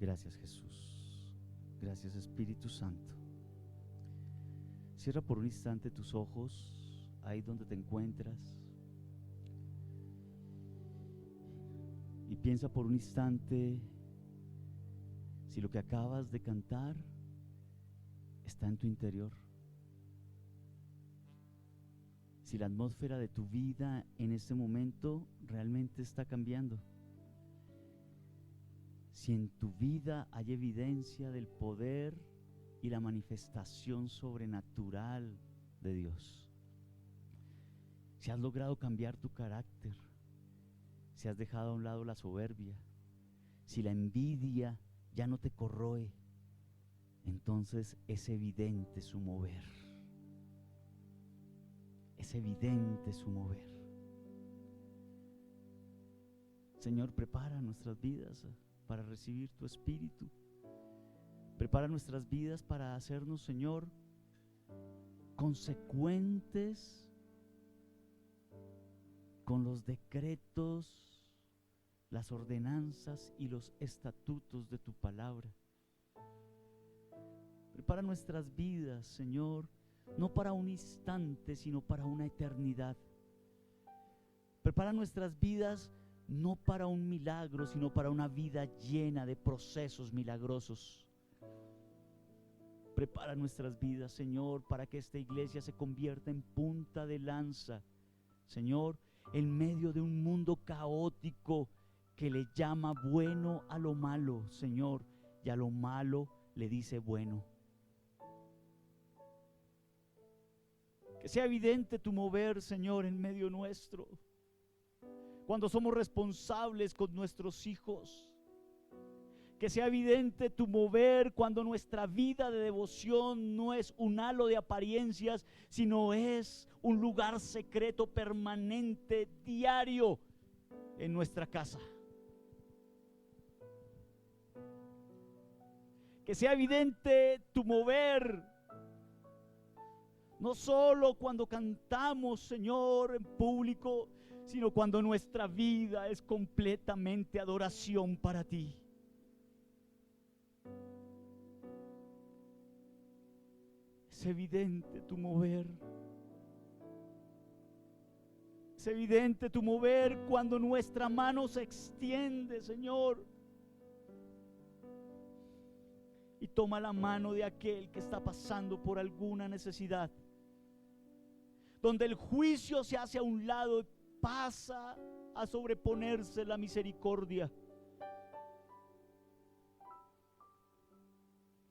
Gracias, Jesús. Gracias, Espíritu Santo. Cierra por un instante tus ojos ahí donde te encuentras y piensa por un instante si lo que acabas de cantar está en tu interior, si la atmósfera de tu vida en este momento realmente está cambiando, si en tu vida hay evidencia del poder y la manifestación sobrenatural de Dios, si has logrado cambiar tu carácter, si has dejado a un lado la soberbia, si la envidia ya no te corroe, entonces es evidente su mover. Es evidente su mover. Señor, prepara nuestras vidas para recibir tu Espíritu. Prepara nuestras vidas para hacernos, Señor, consecuentes con los decretos, las ordenanzas y los estatutos de tu palabra. Prepara nuestras vidas, Señor, no para un instante, sino para una eternidad. Prepara nuestras vidas no para un milagro, sino para una vida llena de procesos milagrosos. Prepara nuestras vidas, Señor, para que esta iglesia se convierta en punta de lanza, Señor, en medio de un mundo caótico que le llama bueno a lo malo, Señor, y a lo malo le dice bueno. Que sea evidente tu mover, Señor, en medio nuestro, cuando somos responsables con nuestros hijos. Que sea evidente tu mover cuando nuestra vida de devoción no es un halo de apariencias, sino es un lugar secreto, permanente, diario en nuestra casa. Que sea evidente tu mover, no solo cuando cantamos, Señor, en público, sino cuando nuestra vida es completamente adoración para ti. Es evidente tu mover. Es evidente tu mover cuando nuestra mano se extiende, Señor, y toma la mano de aquel que está pasando por alguna necesidad, donde el juicio se hace a un lado y pasa a sobreponerse la misericordia.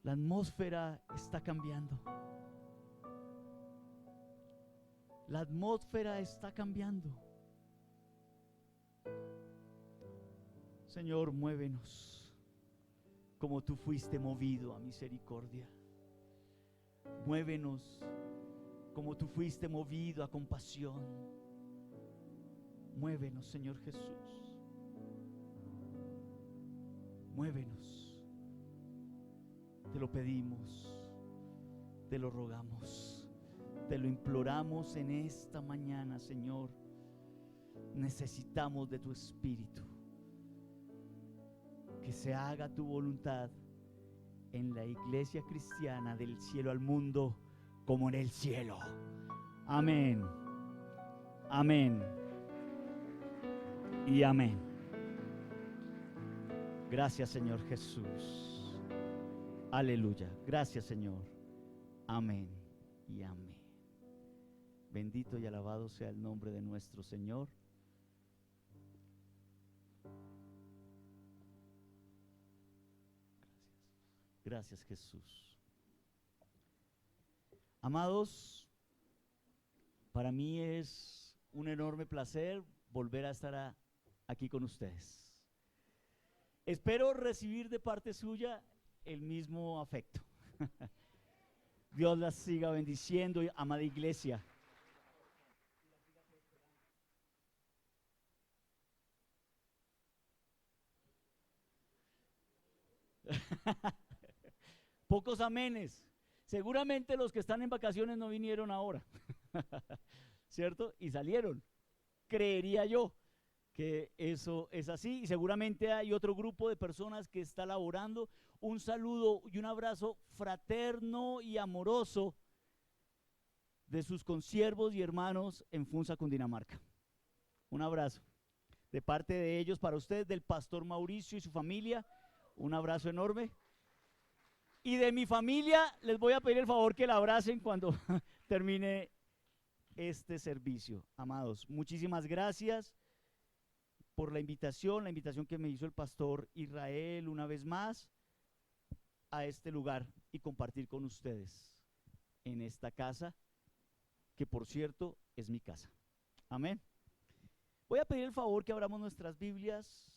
La atmósfera está cambiando. La atmósfera está cambiando. Señor, muévenos como tú fuiste movido a misericordia. Muévenos como tú fuiste movido a compasión. Muévenos, Señor Jesús. Muévenos. Te lo pedimos, te lo rogamos, te lo imploramos en esta mañana, Señor. Necesitamos de tu Espíritu. Que se haga tu voluntad en la iglesia cristiana, del cielo al mundo, como en el cielo. Amén. Amén. Y amén. Gracias, Señor Jesús. Aleluya. Gracias, Señor. Amén y amén. Bendito y alabado sea el nombre de nuestro Señor. Gracias, Jesús. Amados, para mí es un enorme placer volver a estar aquí con ustedes. Espero recibir de parte suya el mismo afecto. Dios las siga bendiciendo, amada iglesia. Pocos amenes. Seguramente los que están en vacaciones no vinieron ahora, ¿cierto? Y salieron, creería yo. que eso es así, y seguramente hay otro grupo de personas que está laborando. Un saludo y un abrazo fraterno y amoroso de sus consiervos y hermanos en Funza, Cundinamarca. Un abrazo de parte de ellos para usted, del pastor Mauricio y su familia. Un abrazo enorme. Y de mi familia les voy a pedir el favor que la abracen cuando termine este servicio. Amados, muchísimas gracias por la invitación que me hizo el pastor Israel una vez más a este lugar y compartir con ustedes en esta casa, que por cierto es mi casa. Amén. Voy a pedir el favor que abramos nuestras Biblias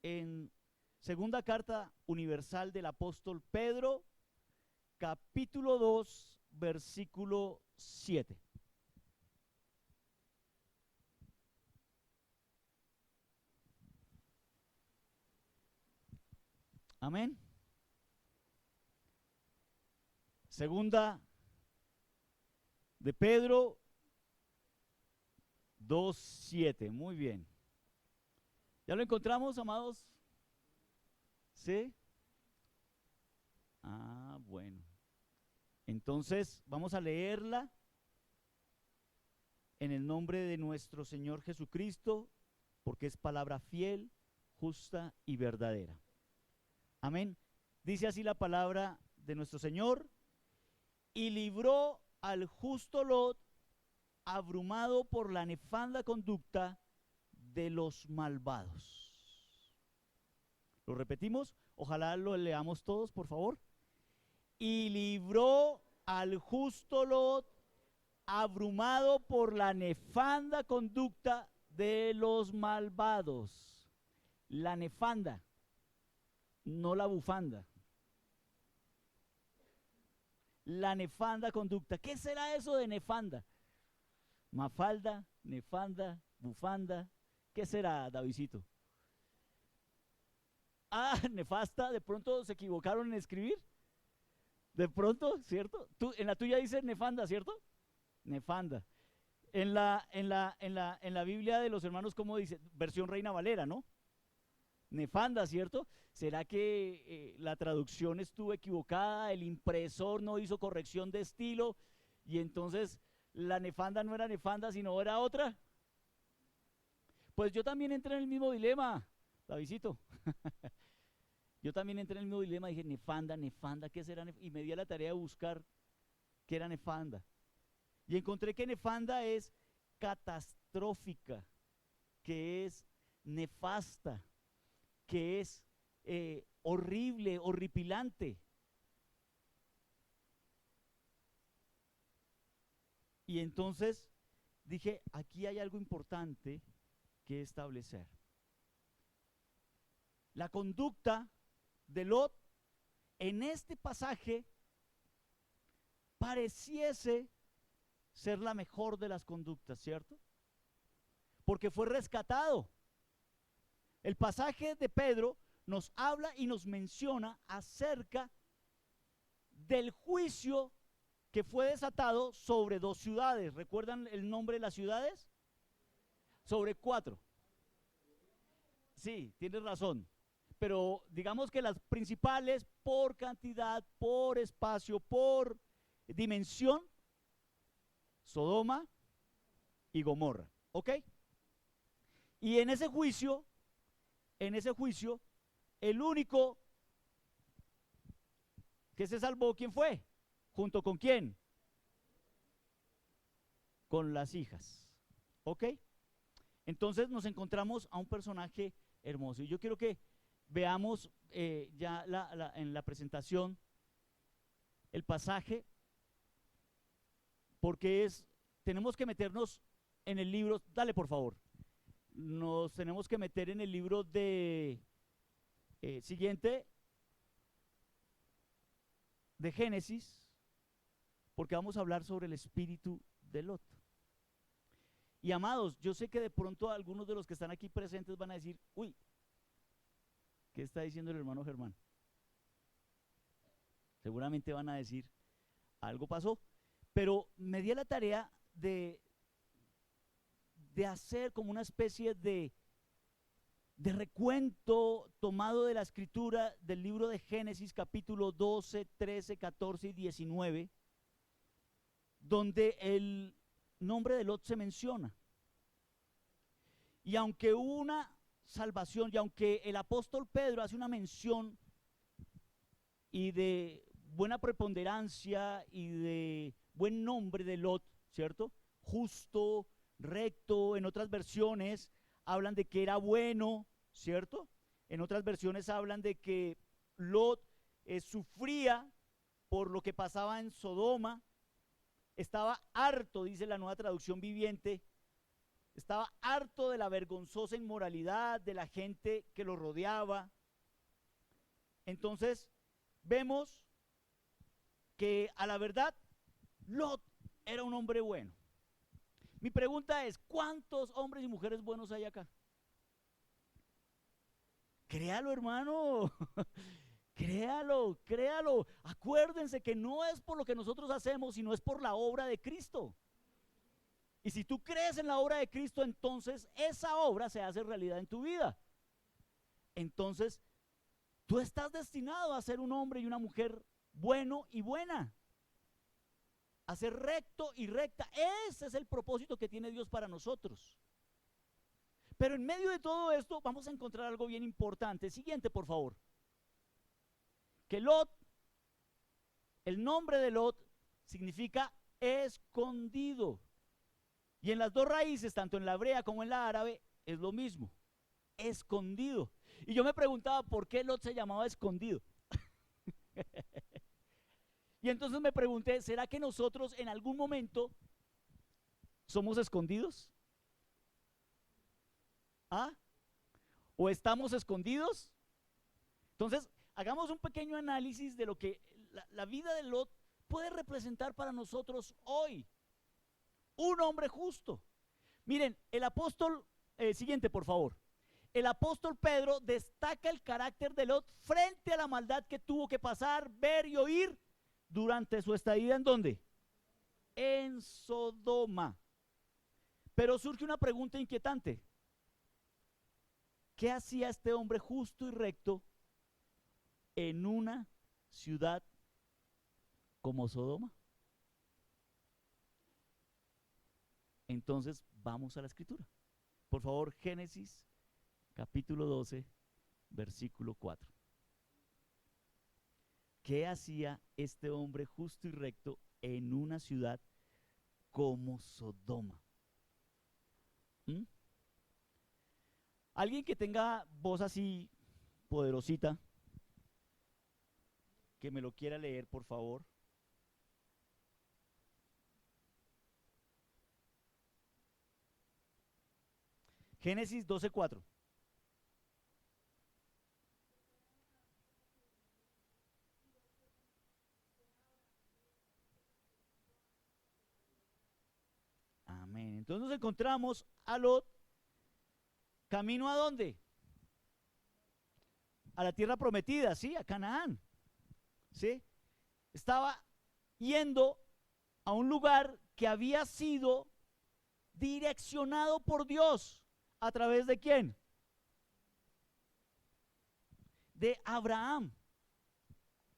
en Segunda Carta Universal del Apóstol Pedro, capítulo 2, versículo 7. Amén. Segunda de Pedro 2:7. Muy bien. ¿Ya lo encontramos, amados? ¿Sí? Ah, bueno. Entonces, vamos a leerla en el nombre de nuestro Señor Jesucristo, porque es palabra fiel, justa y verdadera. Amén. Dice así la palabra de nuestro Señor: y libró al justo Lot, abrumado por la nefanda conducta de los malvados. ¿Lo repetimos? Ojalá lo leamos todos, por favor. Y libró al justo Lot, abrumado por la nefanda conducta de los malvados. La nefanda, no la bufanda. La nefanda conducta. ¿Qué será eso de nefanda? Mafalda, nefanda, bufanda. ¿Qué será, Davidcito? Ah, nefasta. De pronto se equivocaron en escribir. De pronto, ¿cierto? En la tuya dice nefanda, ¿cierto? Nefanda. En la Biblia de los hermanos, ¿cómo dice? Versión Reina Valera, ¿no? Nefanda, ¿cierto? ¿Será que la traducción estuvo equivocada? El impresor no hizo corrección de estilo y entonces la nefanda no era nefanda, sino era otra. Pues yo también entré en el mismo dilema, Davidcito. Yo también entré en el mismo dilema, dije nefanda, nefanda, ¿qué será? Y me di a la tarea de buscar qué era nefanda. Y encontré que nefanda es catastrófica, que es nefasta, que es horrible, horripilante. Y entonces dije, aquí hay algo importante que establecer. La conducta de Lot en este pasaje pareciese ser la mejor de las conductas, ¿cierto? Porque fue rescatado. El pasaje de Pedro nos habla y nos menciona acerca del juicio que fue desatado sobre 2 ciudades. ¿Recuerdan el nombre de las ciudades? Sobre 4. Sí, tienes razón. Pero digamos que las principales por cantidad, por espacio, por dimensión, Sodoma y Gomorra. ¿Ok? Y en ese juicio, el único que se salvó, ¿quién fue? ¿Junto con quién? Con las hijas. ¿Ok? Entonces nos encontramos a un personaje hermoso. Y yo quiero que veamos ya en la presentación el pasaje, porque tenemos que meternos en el libro. Dale, por favor. Nos tenemos que meter en el libro de siguiente de Génesis, porque vamos a hablar sobre el espíritu de Lot. Y amados, yo sé que de pronto algunos de los que están aquí presentes van a decir, uy, ¿qué está diciendo el hermano Germán? Seguramente van a decir, algo pasó, pero me di a la tarea de hacer como una especie de de recuento tomado de la escritura del libro de Génesis capítulo 12, 13, 14 y 19, donde el nombre de Lot se menciona. Y aunque hubo una salvación, y aunque el apóstol Pedro hace una mención y de buena preponderancia y de buen nombre de Lot, ¿cierto? Justo, recto, en otras versiones hablan de que era bueno, ¿cierto? En otras versiones hablan de que Lot sufría por lo que pasaba en Sodoma, estaba harto, dice la Nueva Traducción Viviente, estaba harto de la vergonzosa inmoralidad de la gente que lo rodeaba. Entonces, vemos que a la verdad, Lot era un hombre bueno. Mi pregunta es, ¿cuántos hombres y mujeres buenos hay acá? Créalo, hermano. Créalo, créalo. Acuérdense que no es por lo que nosotros hacemos, sino es por la obra de Cristo. Y si tú crees en la obra de Cristo, entonces esa obra se hace realidad en tu vida. Entonces, tú estás destinado a ser un hombre y una mujer bueno y buena, a ser recto y recta. Ese es el propósito que tiene Dios para nosotros. Pero en medio de todo esto vamos a encontrar algo bien importante. Siguiente, por favor. Que Lot, el nombre de Lot significa escondido. Y en las dos raíces, tanto en la hebrea como en la árabe, es lo mismo, escondido. Y yo me preguntaba por qué Lot se llamaba escondido. Y entonces me pregunté, ¿será que nosotros en algún momento somos escondidos? ¿Ah? ¿O estamos escondidos? Entonces, hagamos un pequeño análisis de lo que la vida de Lot puede representar para nosotros hoy. Un hombre justo. Miren, el apóstol, siguiente por favor. El apóstol Pedro destaca el carácter de Lot frente a la maldad que tuvo que pasar, ver y oír durante su estadía ¿en dónde? En Sodoma. Pero surge una pregunta inquietante. ¿Qué hacía este hombre justo y recto en una ciudad como Sodoma? Entonces vamos a la escritura. Por favor, Génesis capítulo 12, versículo 4. ¿Qué hacía este hombre justo y recto en una ciudad como Sodoma? ¿Mm? Alguien que tenga voz así poderosita, que me lo quiera leer, por favor. Génesis 12:4. Amén. Entonces nos encontramos a Lot camino ¿a dónde? A la tierra prometida, ¿sí? A Canaán, ¿sí? Estaba yendo a un lugar que había sido direccionado por Dios. ¿A través de quién? De Abraham.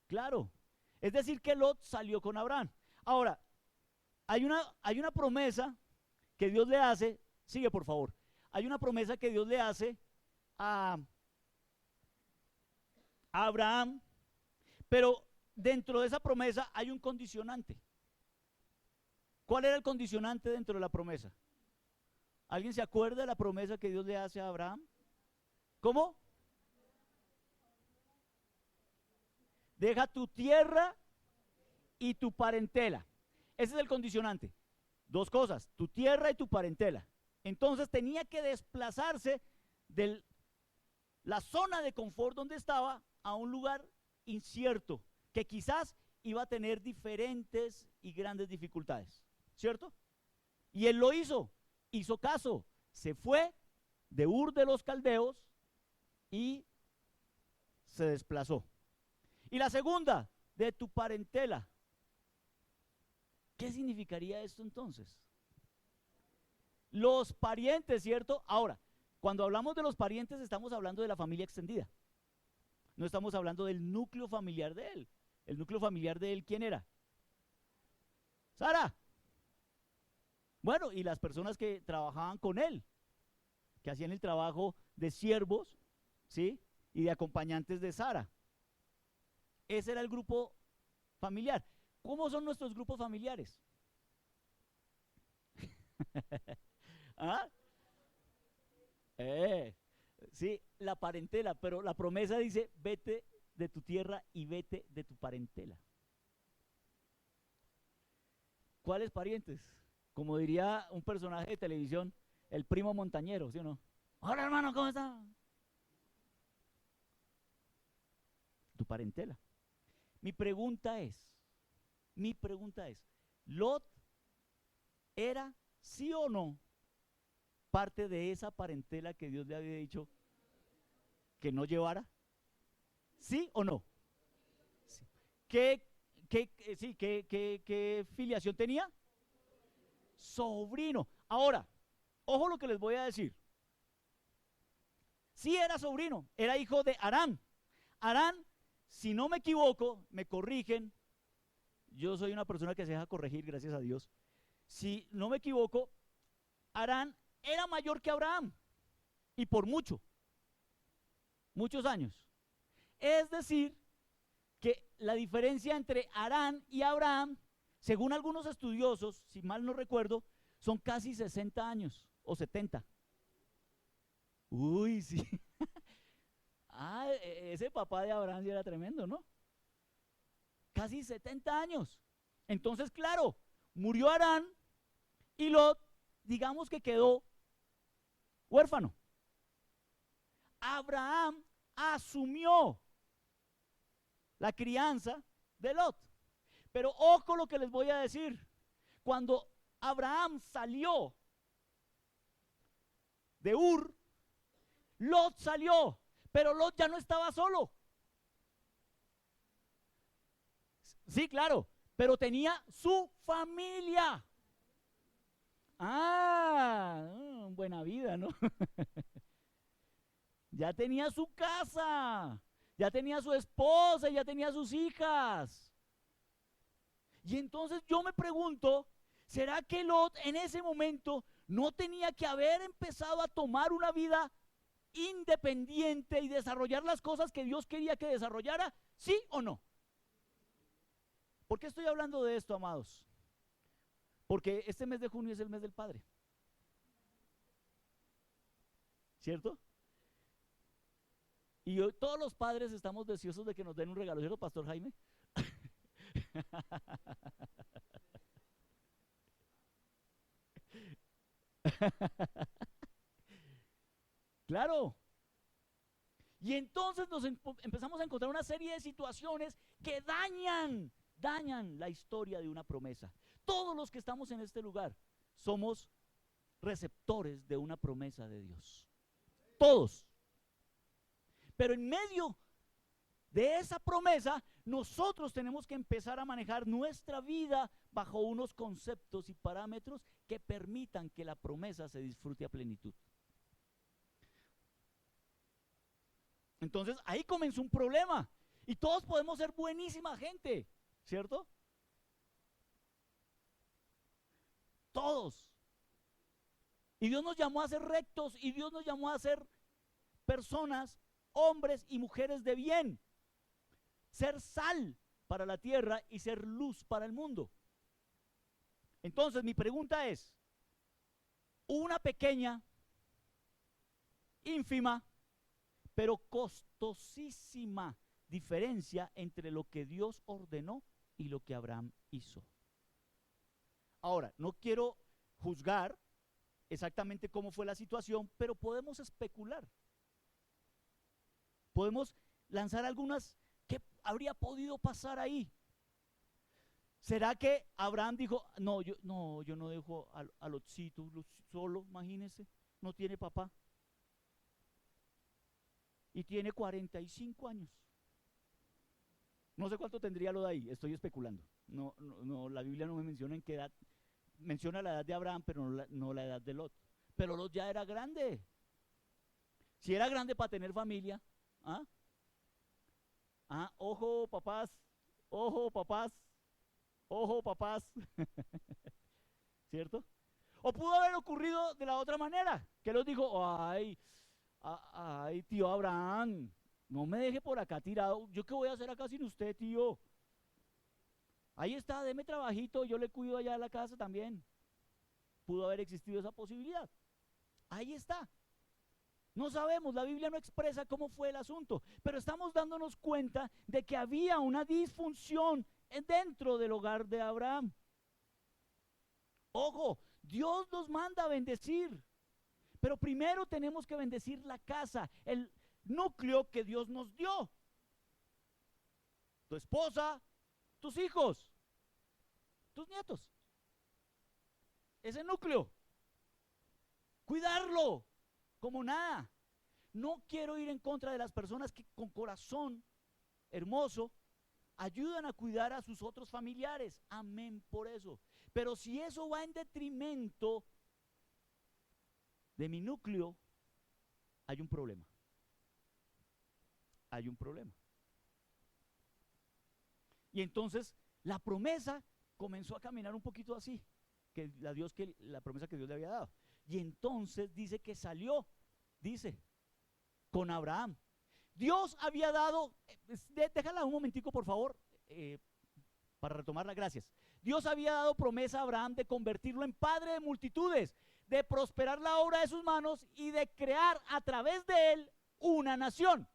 Claro. Es decir, que Lot salió con Abraham. Ahora, hay una promesa que Dios le hace, sigue por favor, hay una promesa que Dios le hace a Abraham, pero dentro de esa promesa hay un condicionante. ¿Cuál era el condicionante dentro de la promesa? ¿Alguien se acuerda de la promesa que Dios le hace a Abraham? ¿Cómo? Deja tu tierra y tu parentela. Ese es el condicionante. Dos cosas, tu tierra y tu parentela. Entonces tenía que desplazarse de la zona de confort donde estaba a un lugar incierto, que quizás iba a tener diferentes y grandes dificultades, ¿cierto? Y él lo hizo caso, se fue de Ur de los Caldeos y se desplazó. Y la segunda, de tu parentela. ¿Qué significaría esto entonces? Los parientes, ¿cierto? Ahora, Cuando hablamos de los parientes estamos hablando de la familia extendida. No estamos hablando del núcleo familiar de él. El núcleo familiar de él, ¿quién era? Sara. Bueno, y las personas que trabajaban con él, que hacían el trabajo de siervos, ¿sí? Y de acompañantes de Sara. Ese era el grupo familiar. ¿Cómo son nuestros grupos familiares? ¿Ah? Sí, la parentela, pero la promesa dice, vete de tu tierra y vete de tu parentela. ¿Cuáles parientes? Como diría un personaje de televisión, el primo montañero, ¿sí o no? Hola hermano, ¿cómo está? Tu parentela. Mi pregunta es, ¿Lot era sí o no parte de esa parentela que Dios le había dicho que no llevara? ¿Sí o no? Sí. ¿Qué filiación tenía? Sobrino. Ahora, ojo lo que les voy a decir. Sí era sobrino, era hijo de Harán. Harán, si no me equivoco, me corrigen, yo soy una persona que se deja corregir, gracias a Dios. Si no me equivoco, Harán era mayor que Abraham, y por mucho, muchos años. Es decir, que la diferencia entre Harán y Abraham, según algunos estudiosos, si mal no recuerdo, son casi 60 años o 70. Uy, sí. Ese papá de Abraham sí era tremendo, ¿no? Casi 70 años. Entonces, claro, murió Harán y Lot, digamos que quedó huérfano. Abraham asumió la crianza de Lot. Pero ojo lo que les voy a decir. Cuando Abraham salió de Ur, Lot salió, pero Lot ya no estaba solo. Sí, claro, pero tenía su familia. Buena vida, ¿no? Ya tenía su casa, ya tenía su esposa, ya tenía sus hijas. Y entonces yo me pregunto, ¿será que Lot en ese momento no tenía que haber empezado a tomar una vida independiente y desarrollar las cosas que Dios quería que desarrollara? ¿Sí o no? ¿Por qué estoy hablando de esto, amados? Porque este mes de junio es el mes del Padre. ¿Cierto? Y hoy todos los padres estamos deseosos de que nos den un regalo, ¿cierto, Pastor Jaime? Claro. Y entonces nos empezamos a encontrar una serie de situaciones que dañan la historia de una promesa. Todos los que estamos en este lugar somos receptores de una promesa de Dios. Todos. Pero en medio de esa promesa, nosotros tenemos que empezar a manejar nuestra vida bajo unos conceptos y parámetros que permitan que la promesa se disfrute a plenitud. Entonces ahí comenzó un problema. Y todos podemos ser buenísima gente, ¿cierto? Todos. Y Dios nos llamó a ser rectos y Dios nos llamó a ser personas, hombres y mujeres de bien. Ser sal para la tierra y ser luz para el mundo. Entonces mi pregunta es, una pequeña, ínfima, pero costosísima diferencia entre lo que Dios ordenó y lo que Abraham hizo. Ahora, no quiero juzgar exactamente cómo fue la situación, pero podemos especular. Podemos lanzar algunas, ¿qué habría podido pasar ahí? ¿Será que Abraham dijo, no, yo no dejo a Lotcito solo, imagínese, no tiene papá? Y tiene 45 años. No sé cuánto tendría Lot ahí, estoy especulando. No, la Biblia no me menciona en qué edad. Menciona la edad de Abraham, pero no la edad de Lot. Pero Lot ya era grande. Si era grande para tener familia. ¿Ah? Ah, ojo, papás, ojo, papás, ojo, papás. ¿Cierto? O pudo haber ocurrido de la otra manera, que los dijo, ay, ay, tío Abraham, no me deje por acá tirado, ¿yo qué voy a hacer acá sin usted, tío? Ahí está, deme trabajito, yo le cuido allá de la casa también. Pudo haber existido esa posibilidad. Ahí está. No sabemos, la Biblia no expresa cómo fue el asunto, pero estamos dándonos cuenta de que había una disfunción dentro del hogar de Abraham. Ojo, Dios nos manda a bendecir, pero primero tenemos que bendecir la casa, el núcleo que Dios nos dio. Tu esposa, tus hijos, tus nietos. Ese núcleo. Cuidarlo como nada. No quiero ir en contra de las personas que con corazón hermoso ayudan a cuidar a sus otros familiares. Amén por eso. Pero si eso va en detrimento de mi núcleo, hay un problema. Hay un problema. Y entonces la promesa comenzó a caminar un poquito así, la promesa que Dios le había dado. Y entonces dice que salió, dice, con Abraham. Dios había dado, déjala un momentico por favor, para retomarla, gracias. Dios había dado promesa a Abraham de convertirlo en padre de multitudes, de prosperar la obra de sus manos y de crear a través de él una nación.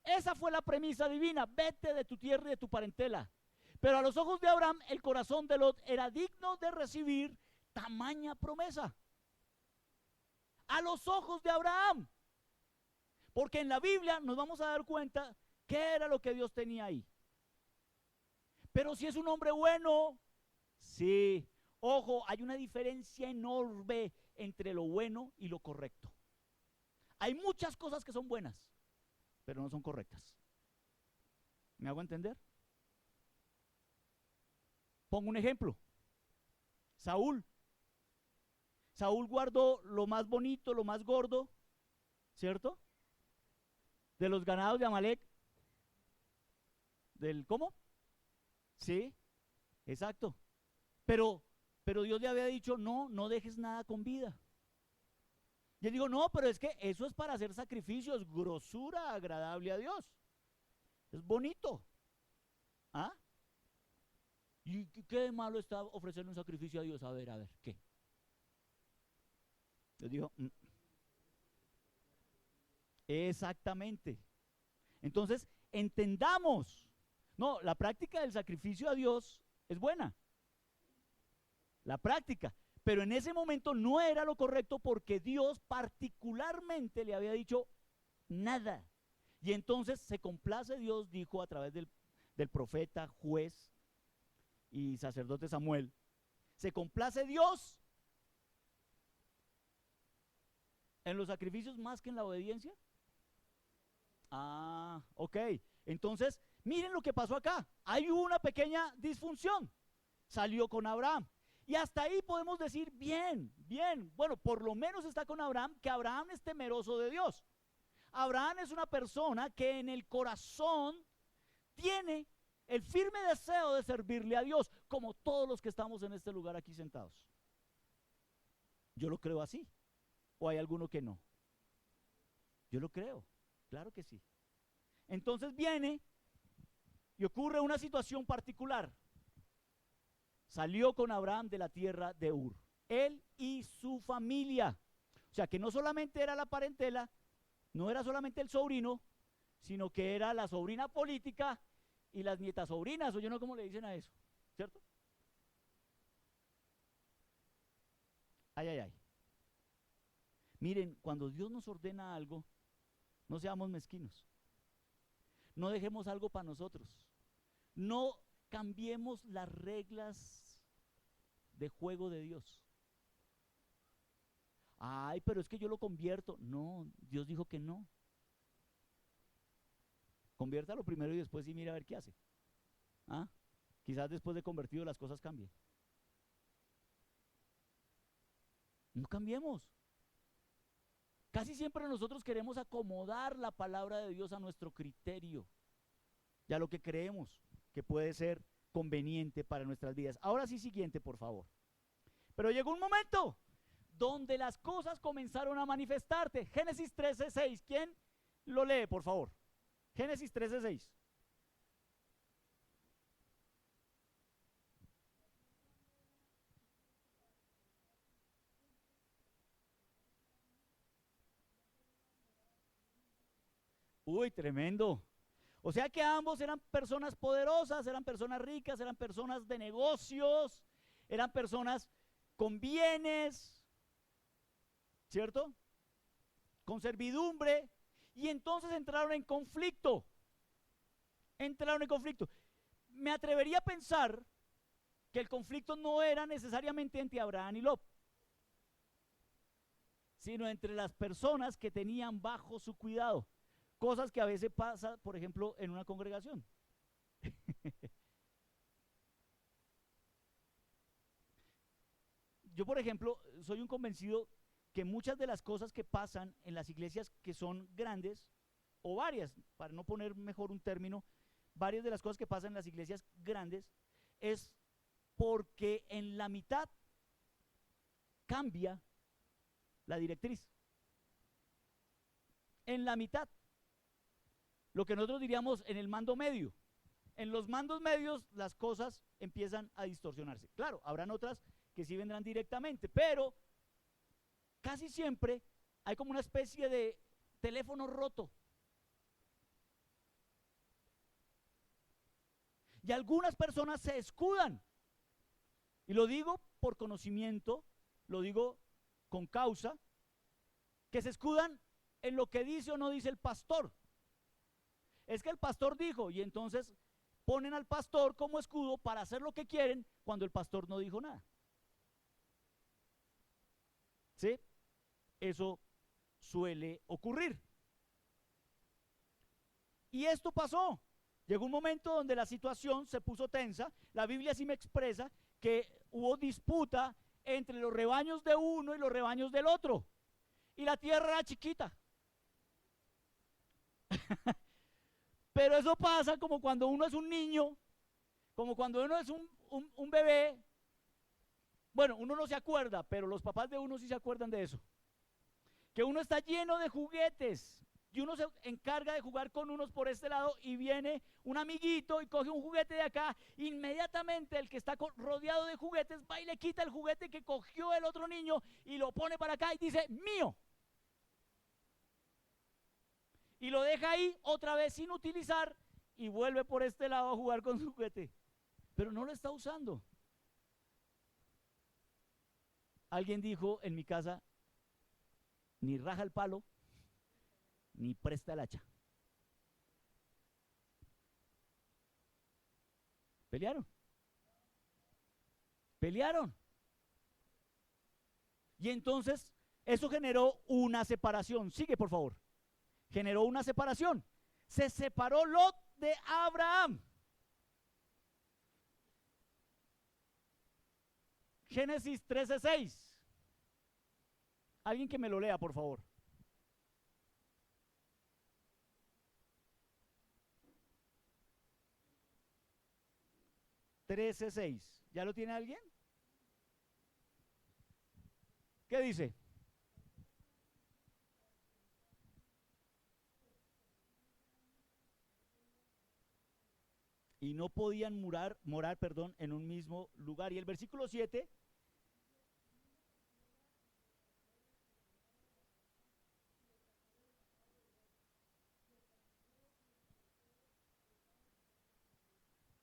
Esa fue la premisa divina, vete de tu tierra y de tu parentela. Pero a los ojos de Abraham, el corazón de Lot era digno de recibir tamaña promesa. A los ojos de Abraham. Porque en la Biblia nos vamos a dar cuenta qué era lo que Dios tenía ahí. Pero si es un hombre bueno, sí. Ojo, hay una diferencia enorme entre lo bueno y lo correcto. Hay muchas cosas que son buenas, pero no son correctas. ¿Me hago entender? Pongo un ejemplo. Saúl. Saúl guardó lo más bonito, lo más gordo, ¿cierto? De los ganados de Amalek. ¿Cómo? Sí, exacto. Pero Dios le había dicho, no dejes nada con vida. Y él dijo, no, pero es que eso es para hacer sacrificios, grosura agradable a Dios. Es bonito. ¿Ah? ¿Y qué de malo está ofrecerle un sacrificio a Dios? A ver, ¿qué? Dios dijo, exactamente. Entonces, entendamos. No, la práctica del sacrificio a Dios es buena. La práctica. Pero en ese momento no era lo correcto porque Dios particularmente le había dicho nada. Y entonces se complace Dios, dijo a través del profeta, juez y sacerdote Samuel. ¿Se complace Dios en los sacrificios más que en la obediencia? Ah, ok. Entonces, miren lo que pasó acá. Hay una pequeña disfunción. Salió con Abraham. Y hasta ahí podemos decir, bien. Bueno, por lo menos está con Abraham, que Abraham es temeroso de Dios. Abraham es una persona que en el corazón tiene el firme deseo de servirle a Dios, como todos los que estamos en este lugar aquí sentados. Yo lo creo así. ¿O hay alguno que no? Yo lo creo, claro que sí. Entonces viene y ocurre una situación particular. Salió con Abraham de la tierra de Ur, él y su familia. O sea que no solamente era la parentela, no era solamente el sobrino, sino que era la sobrina política y las nietas sobrinas, o yo no sé cómo le dicen a eso, ¿cierto? Ay. Miren, cuando Dios nos ordena algo, no seamos mezquinos. No dejemos algo para nosotros. No cambiemos las reglas de juego de Dios. Ay, pero es que yo lo convierto. No, Dios dijo que no. Conviértalo primero y después sí mira a ver qué hace. ¿Ah? Quizás después de convertido las cosas cambien. No cambiemos. Casi siempre nosotros queremos acomodar la palabra de Dios a nuestro criterio y a lo que creemos que puede ser conveniente para nuestras vidas. Ahora sí, siguiente, por favor. Pero llegó un momento donde las cosas comenzaron a manifestarte. Génesis 13:6. ¿Quién lo lee, por favor? Génesis 13:6. Uy, tremendo. O sea que ambos eran personas poderosas, eran personas ricas, eran personas de negocios, eran personas con bienes, ¿cierto? Con servidumbre, y entonces entraron en conflicto. Entraron en conflicto. Me atrevería a pensar que el conflicto no era necesariamente entre Abraham y Lot, sino entre las personas que tenían bajo su cuidado. Cosas que a veces pasa, por ejemplo, en una congregación. Yo, por ejemplo, soy un convencido que muchas de las cosas que pasan en las iglesias que son grandes, o varias, para no poner mejor un término, varias de las cosas que pasan en las iglesias grandes es porque en la mitad cambia la directriz. En la mitad. Lo que nosotros diríamos en el mando medio. En los mandos medios las cosas empiezan a distorsionarse. Claro, habrán otras que sí vendrán directamente, pero casi siempre hay como una especie de teléfono roto. Y algunas personas se escudan. Y lo digo por conocimiento, lo digo con causa, que se escudan en lo que dice o no dice el pastor. Es que el pastor dijo, y entonces ponen al pastor como escudo para hacer lo que quieren cuando el pastor no dijo nada. ¿Sí? Eso suele ocurrir. Y esto pasó. Llegó un momento donde la situación se puso tensa. La Biblia sí me expresa que hubo disputa entre los rebaños de uno y los rebaños del otro. Y la tierra era chiquita. Pero eso pasa como cuando uno es un niño, como cuando uno es un bebé. Bueno, uno no se acuerda, pero los papás de uno sí se acuerdan de eso. Que uno está lleno de juguetes y uno se encarga de jugar con unos por este lado y viene un amiguito y coge un juguete de acá. Inmediatamente el que está rodeado de juguetes va y le quita el juguete que cogió el otro niño y lo pone para acá y dice, mío. Y lo deja ahí otra vez sin utilizar y vuelve por este lado a jugar con su juguete. Pero no lo está usando. Alguien dijo en mi casa, ni raja el palo, ni presta el hacha. Pelearon. Pelearon. Y entonces eso generó una separación. Sigue, por favor. Generó una separación. Se separó Lot de Abraham. Génesis 13:6. Alguien que me lo lea, por favor. 13:6. ¿Ya lo tiene alguien? ¿Qué dice? Y no podían morar, en un mismo lugar. Y el versículo 7.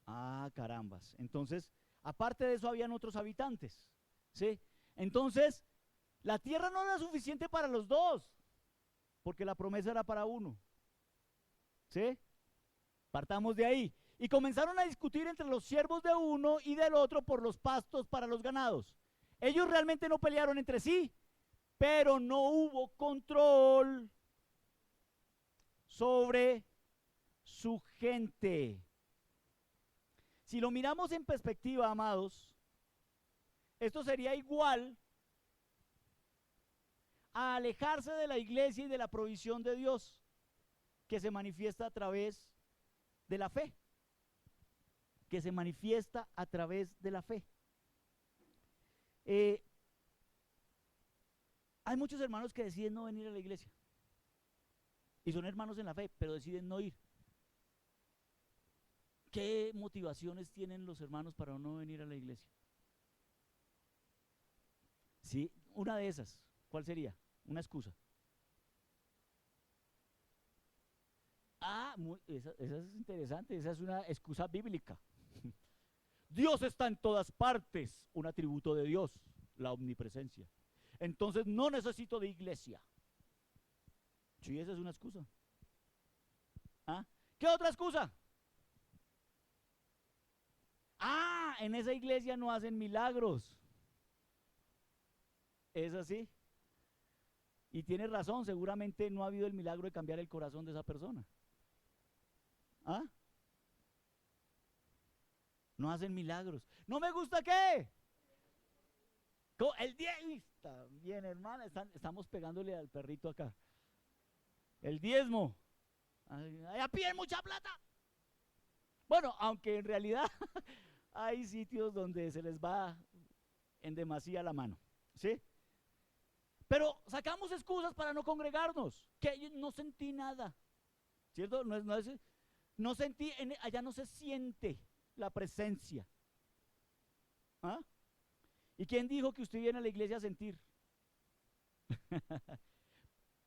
Ah, carambas. Entonces, aparte de eso, habían otros habitantes. ¿Sí? Entonces, la tierra no era suficiente para los dos, porque la promesa era para uno. ¿Sí? Partamos de ahí. Y comenzaron a discutir entre los siervos de uno y del otro por los pastos para los ganados. Ellos realmente no pelearon entre sí, pero no hubo control sobre su gente. Si lo miramos en perspectiva, amados, esto sería igual a alejarse de la iglesia y de la provisión de Dios, que se manifiesta a través de la fe, que se manifiesta a través de la fe. Hay muchos hermanos que deciden no venir a la iglesia, y son hermanos en la fe, pero deciden no ir. ¿Qué motivaciones tienen los hermanos para no venir a la iglesia? Sí, una de esas, ¿cuál sería? Una excusa. Esa es interesante, esa es una excusa bíblica. Dios está en todas partes, un atributo de Dios, la omnipresencia. Entonces no necesito de iglesia. Sí, esa es una excusa. ¿Ah? ¿Qué otra excusa? En esa iglesia no hacen milagros. ¿Es así? Y tiene razón, seguramente no ha habido el milagro de cambiar el corazón de esa persona. ¿Ah? No hacen milagros. ¿No me gusta qué? El diezmo. Bien, hermana, estamos pegándole al perrito acá. El diezmo. Allá piden mucha plata. Bueno, aunque en realidad hay sitios donde se les va en demasía la mano, ¿sí? Pero sacamos excusas para no congregarnos, que no sentí nada, ¿cierto? No sentí, allá no se siente la presencia. ¿Ah? ¿Y quién dijo que usted viene a la iglesia a sentir?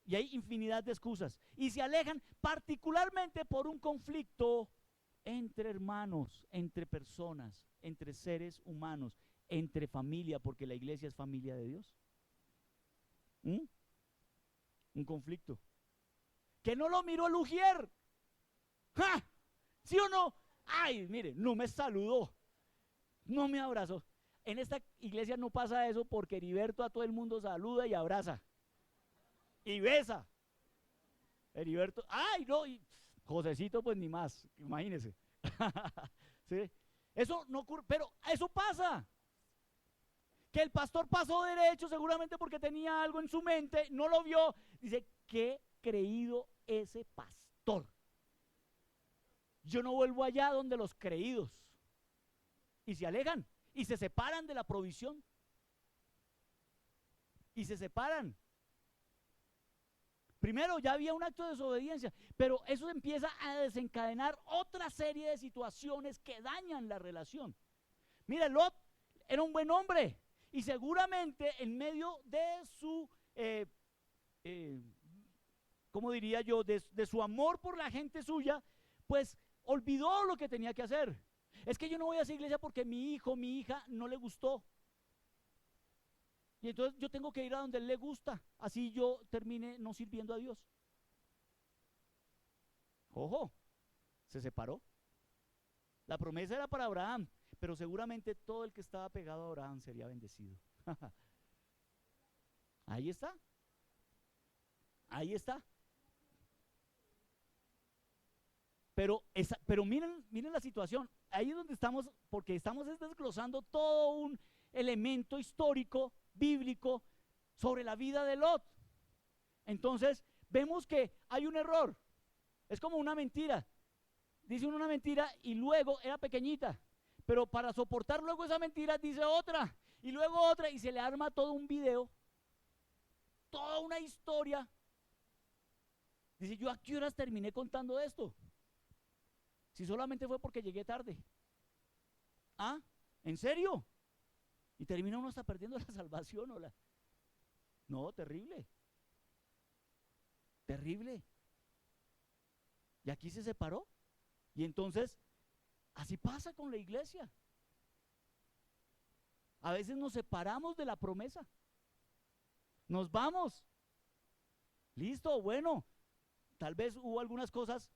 Y hay infinidad de excusas. Y se alejan particularmente por un conflicto entre hermanos, entre personas, entre seres humanos, entre familia, porque la iglesia es familia de Dios. Un conflicto. Que no lo miró el ujier. ¡Ja! ¿Sí o no? Ay, mire, no me saludó, no me abrazó. En esta iglesia no pasa eso porque Heriberto a todo el mundo saluda y abraza. Y besa. Heriberto, ay, no, y Josecito, pues ni más, imagínese. ¿Sí? Eso no ocurre, pero eso pasa. Que el pastor pasó derecho seguramente porque tenía algo en su mente, no lo vio. Dice, qué creído ese pastor. Yo no vuelvo allá donde los creídos. Y se alejan y se separan de la provisión. Y se separan. Primero ya había un acto de desobediencia, pero eso empieza a desencadenar otra serie de situaciones que dañan la relación. Mira, Lot era un buen hombre y seguramente en medio de su, ¿cómo diría yo? De su amor por la gente suya, pues olvidó lo que tenía que hacer. Es que yo no voy a esa iglesia porque mi hijo, mi hija no le gustó. Y entonces yo tengo que ir a donde él le gusta, así yo termine no sirviendo a Dios. Ojo, se separó. La promesa era para Abraham, pero seguramente todo el que estaba pegado a Abraham sería bendecido. Ahí está. Ahí está. Pero miren la situación. Ahí es donde estamos, porque estamos desglosando todo un elemento histórico, bíblico, sobre la vida de Lot. Entonces, vemos que hay un error. Es como una mentira. Dice una mentira y luego era pequeñita. Pero para soportar luego esa mentira dice otra. Y luego otra y se le arma todo un video. Toda una historia. Dice, ¿yo a qué horas terminé contando esto? Si solamente fue porque llegué tarde. ¿En serio? Y termina uno hasta perdiendo la salvación. No, terrible. Terrible. Y aquí se separó. Y entonces, así pasa con la iglesia. A veces nos separamos de la promesa. Nos vamos. Listo, bueno. Tal vez hubo algunas cosas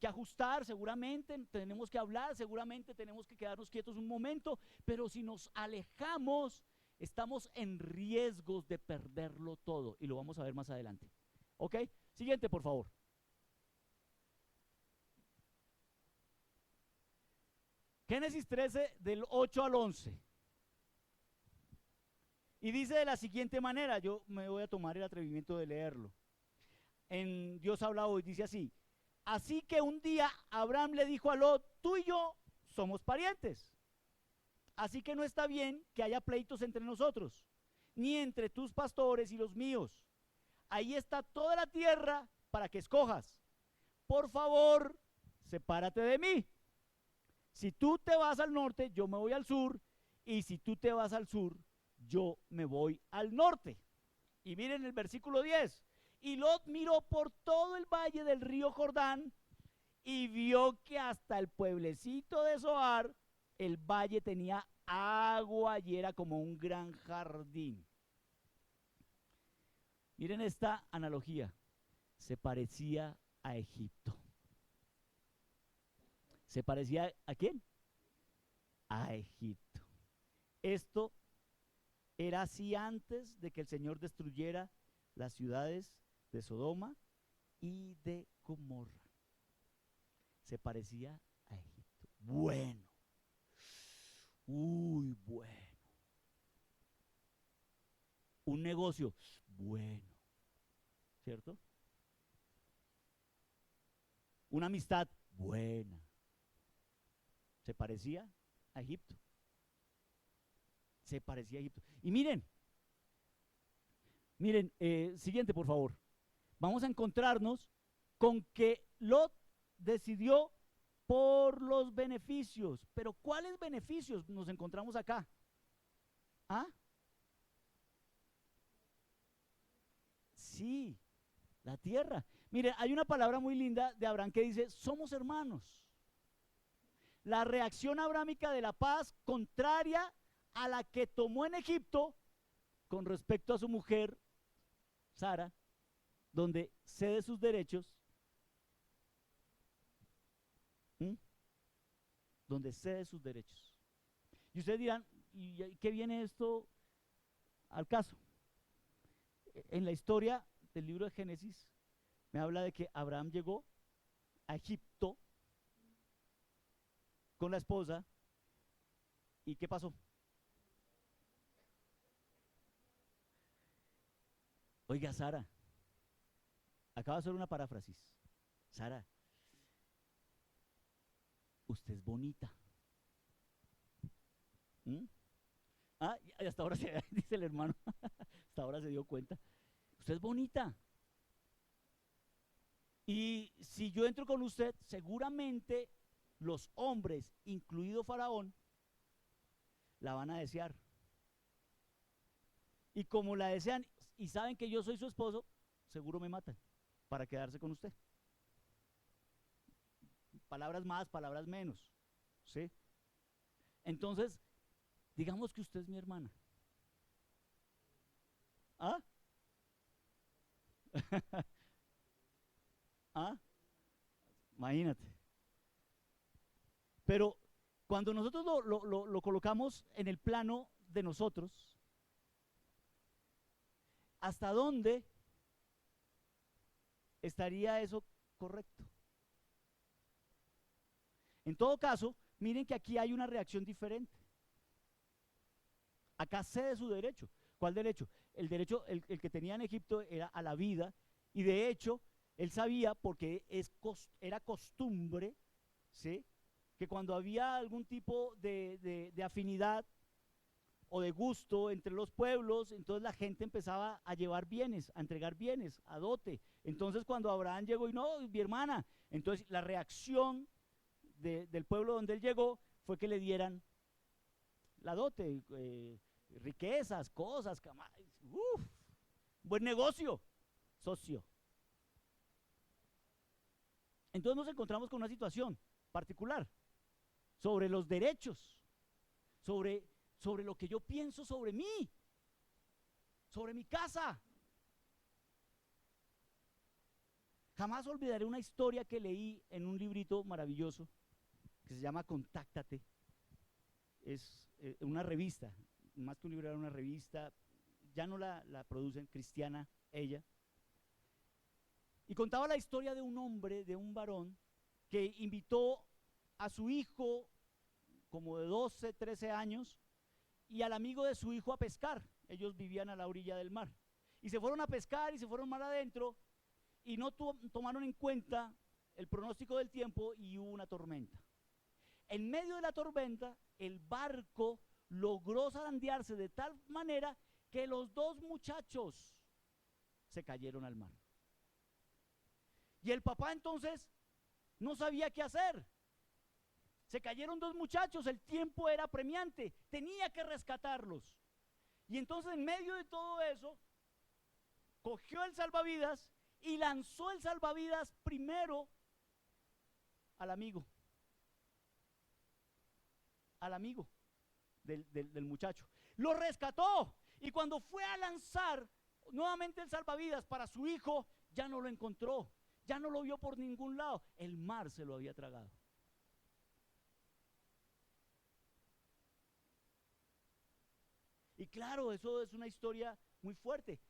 que ajustar, seguramente tenemos que hablar, seguramente tenemos que quedarnos quietos un momento, pero si nos alejamos, estamos en riesgos de perderlo todo, y lo vamos a ver más adelante. ¿Ok? Siguiente, por favor. Génesis 13, del 8 al 11. Y dice de la siguiente manera, yo me voy a tomar el atrevimiento de leerlo. En Dios habla hoy, dice así: así que un día Abraham le dijo a Lot, tú y yo somos parientes, así que no está bien que haya pleitos entre nosotros, ni entre tus pastores y los míos. Ahí está toda la tierra para que escojas. Por favor, sepárate de mí. Si tú te vas al norte, yo me voy al sur, y si tú te vas al sur, yo me voy al norte. Y miren el versículo 10. Y Lot miró por todo el valle del río Jordán y vio que hasta el pueblecito de Zoar, el valle tenía agua y era como un gran jardín. Miren esta analogía. Se parecía a Egipto. ¿Se parecía a quién? A Egipto. Esto era así antes de que el Señor destruyera las ciudades de Sodoma y de Gomorra. Se parecía a Egipto. Bueno. Uy, bueno. Un negocio bueno. ¿Cierto? Una amistad buena. Se parecía a Egipto. Se parecía a Egipto. Y miren, siguiente por favor. Vamos a encontrarnos con que Lot decidió por los beneficios. Pero ¿cuáles beneficios nos encontramos acá? ¿Ah? Sí, la tierra. Miren, hay una palabra muy linda de Abraham que dice, somos hermanos. La reacción abrámica de la paz contraria a la que tomó en Egipto con respecto a su mujer, Sara, donde cede sus derechos, donde cede sus derechos. Y ustedes dirán, ¿y qué viene esto al caso? En la historia del libro de Génesis me habla de que Abraham llegó a Egipto con la esposa. ¿Y qué pasó? Oiga, Sara, acabo de hacer una paráfrasis. Sara, usted es bonita. Ah, y hasta ahora se dice el hermano, hasta ahora se dio cuenta. Usted es bonita. Y si yo entro con usted, seguramente los hombres, incluido Faraón, la van a desear. Y como la desean y saben que yo soy su esposo, seguro me matan para quedarse con usted. Palabras más, palabras menos, ¿sí? Entonces, digamos que usted es mi hermana. ¿Ah? ¿Ah? Imagínate. Pero cuando nosotros lo colocamos en el plano de nosotros, ¿hasta dónde estaría eso correcto? En todo caso, miren que aquí hay una reacción diferente. Acá cede su derecho. ¿Cuál derecho? El derecho, el que tenía en Egipto era a la vida, y de hecho, él sabía, porque era costumbre, ¿sí?, que cuando había algún tipo de afinidad o de gusto entre los pueblos, entonces la gente empezaba a llevar bienes, a entregar bienes, a dote. Entonces cuando Abraham llegó y no, mi hermana, entonces la reacción del pueblo donde él llegó fue que le dieran la dote, riquezas, cosas, buen negocio, socio. Entonces nos encontramos con una situación particular sobre los derechos, sobre lo que yo pienso sobre mí, sobre mi casa. Jamás olvidaré una historia que leí en un librito maravilloso que se llama Contáctate. Es una revista, más que un libro, era una revista, ya no la producen, cristiana ella. Y contaba la historia de un hombre, de un varón, que invitó a su hijo, como de 12, 13 años, y al amigo de su hijo a pescar. ellos vivían a la orilla del mar. Y se fueron a pescar y se fueron mar adentro y no tomaron en cuenta el pronóstico del tiempo y hubo una tormenta. En medio de la tormenta, el barco logró zarandearse de tal manera que los dos muchachos se cayeron al mar. Y el papá entonces no sabía qué hacer. Se cayeron dos muchachos, el tiempo era apremiante, tenía que rescatarlos. Y entonces en medio de todo eso, cogió el salvavidas y lanzó el salvavidas primero al amigo del muchacho. Lo rescató y cuando fue a lanzar nuevamente el salvavidas para su hijo, ya no lo encontró, ya no lo vio por ningún lado. El mar se lo había tragado. Y claro, eso es una historia muy fuerte.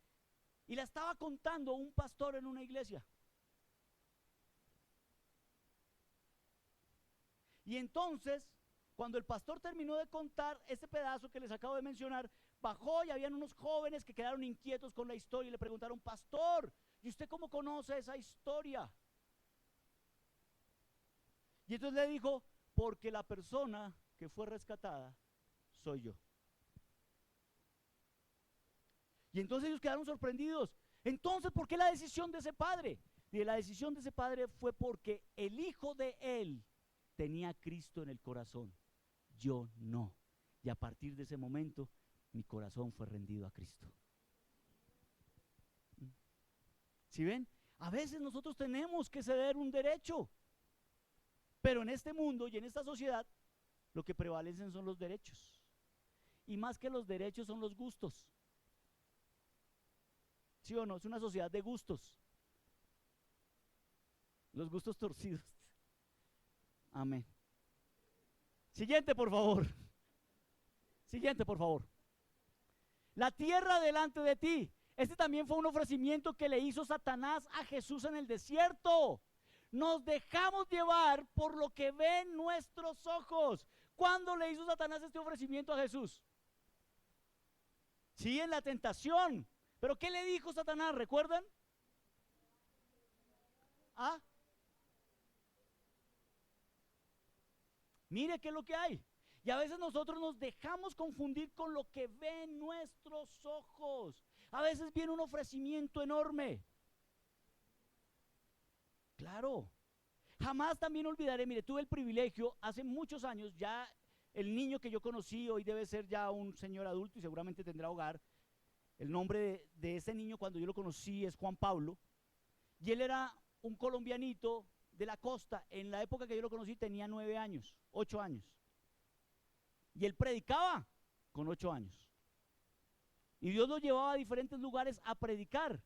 Y la estaba contando un pastor en una iglesia. Y entonces, cuando el pastor terminó de contar ese pedazo que les acabo de mencionar, bajó y habían unos jóvenes que quedaron inquietos con la historia y le preguntaron: pastor, ¿y usted cómo conoce esa historia? Y entonces le dijo: porque la persona que fue rescatada soy yo. Y entonces ellos quedaron sorprendidos. Entonces, ¿por qué la decisión de ese padre? Y la decisión de ese padre fue porque el hijo de él tenía a Cristo en el corazón. Yo no. Y a partir de ese momento, mi corazón fue rendido a Cristo. ¿Sí ven? A veces nosotros tenemos que ceder un derecho. Pero en este mundo y en esta sociedad, lo que prevalecen son los derechos. Y más que los derechos son los gustos. ¿Sí o no? Es una sociedad de gustos. Los gustos torcidos. Amén. Siguiente, por favor. Siguiente, por favor. La tierra delante de ti. Este también fue un ofrecimiento que le hizo Satanás a Jesús en el desierto. Nos dejamos llevar por lo que ven nuestros ojos. ¿Cuándo le hizo Satanás este ofrecimiento a Jesús? Sí, en la tentación. ¿Pero qué le dijo Satanás? ¿Recuerdan? ¿Ah? Mire qué es lo que hay. Y a veces nosotros nos dejamos confundir con lo que ven nuestros ojos. A veces viene un ofrecimiento enorme. Claro. Jamás también olvidaré, mire, tuve el privilegio hace muchos años, ya el niño que yo conocí hoy debe ser ya un señor adulto y seguramente tendrá hogar. El nombre de ese niño cuando yo lo conocí es Juan Pablo. Y él era un colombianito de la costa. En la época que yo lo conocí tenía 9 años, 8 años. Y él predicaba con 8 años. Y Dios lo llevaba a diferentes lugares a predicar.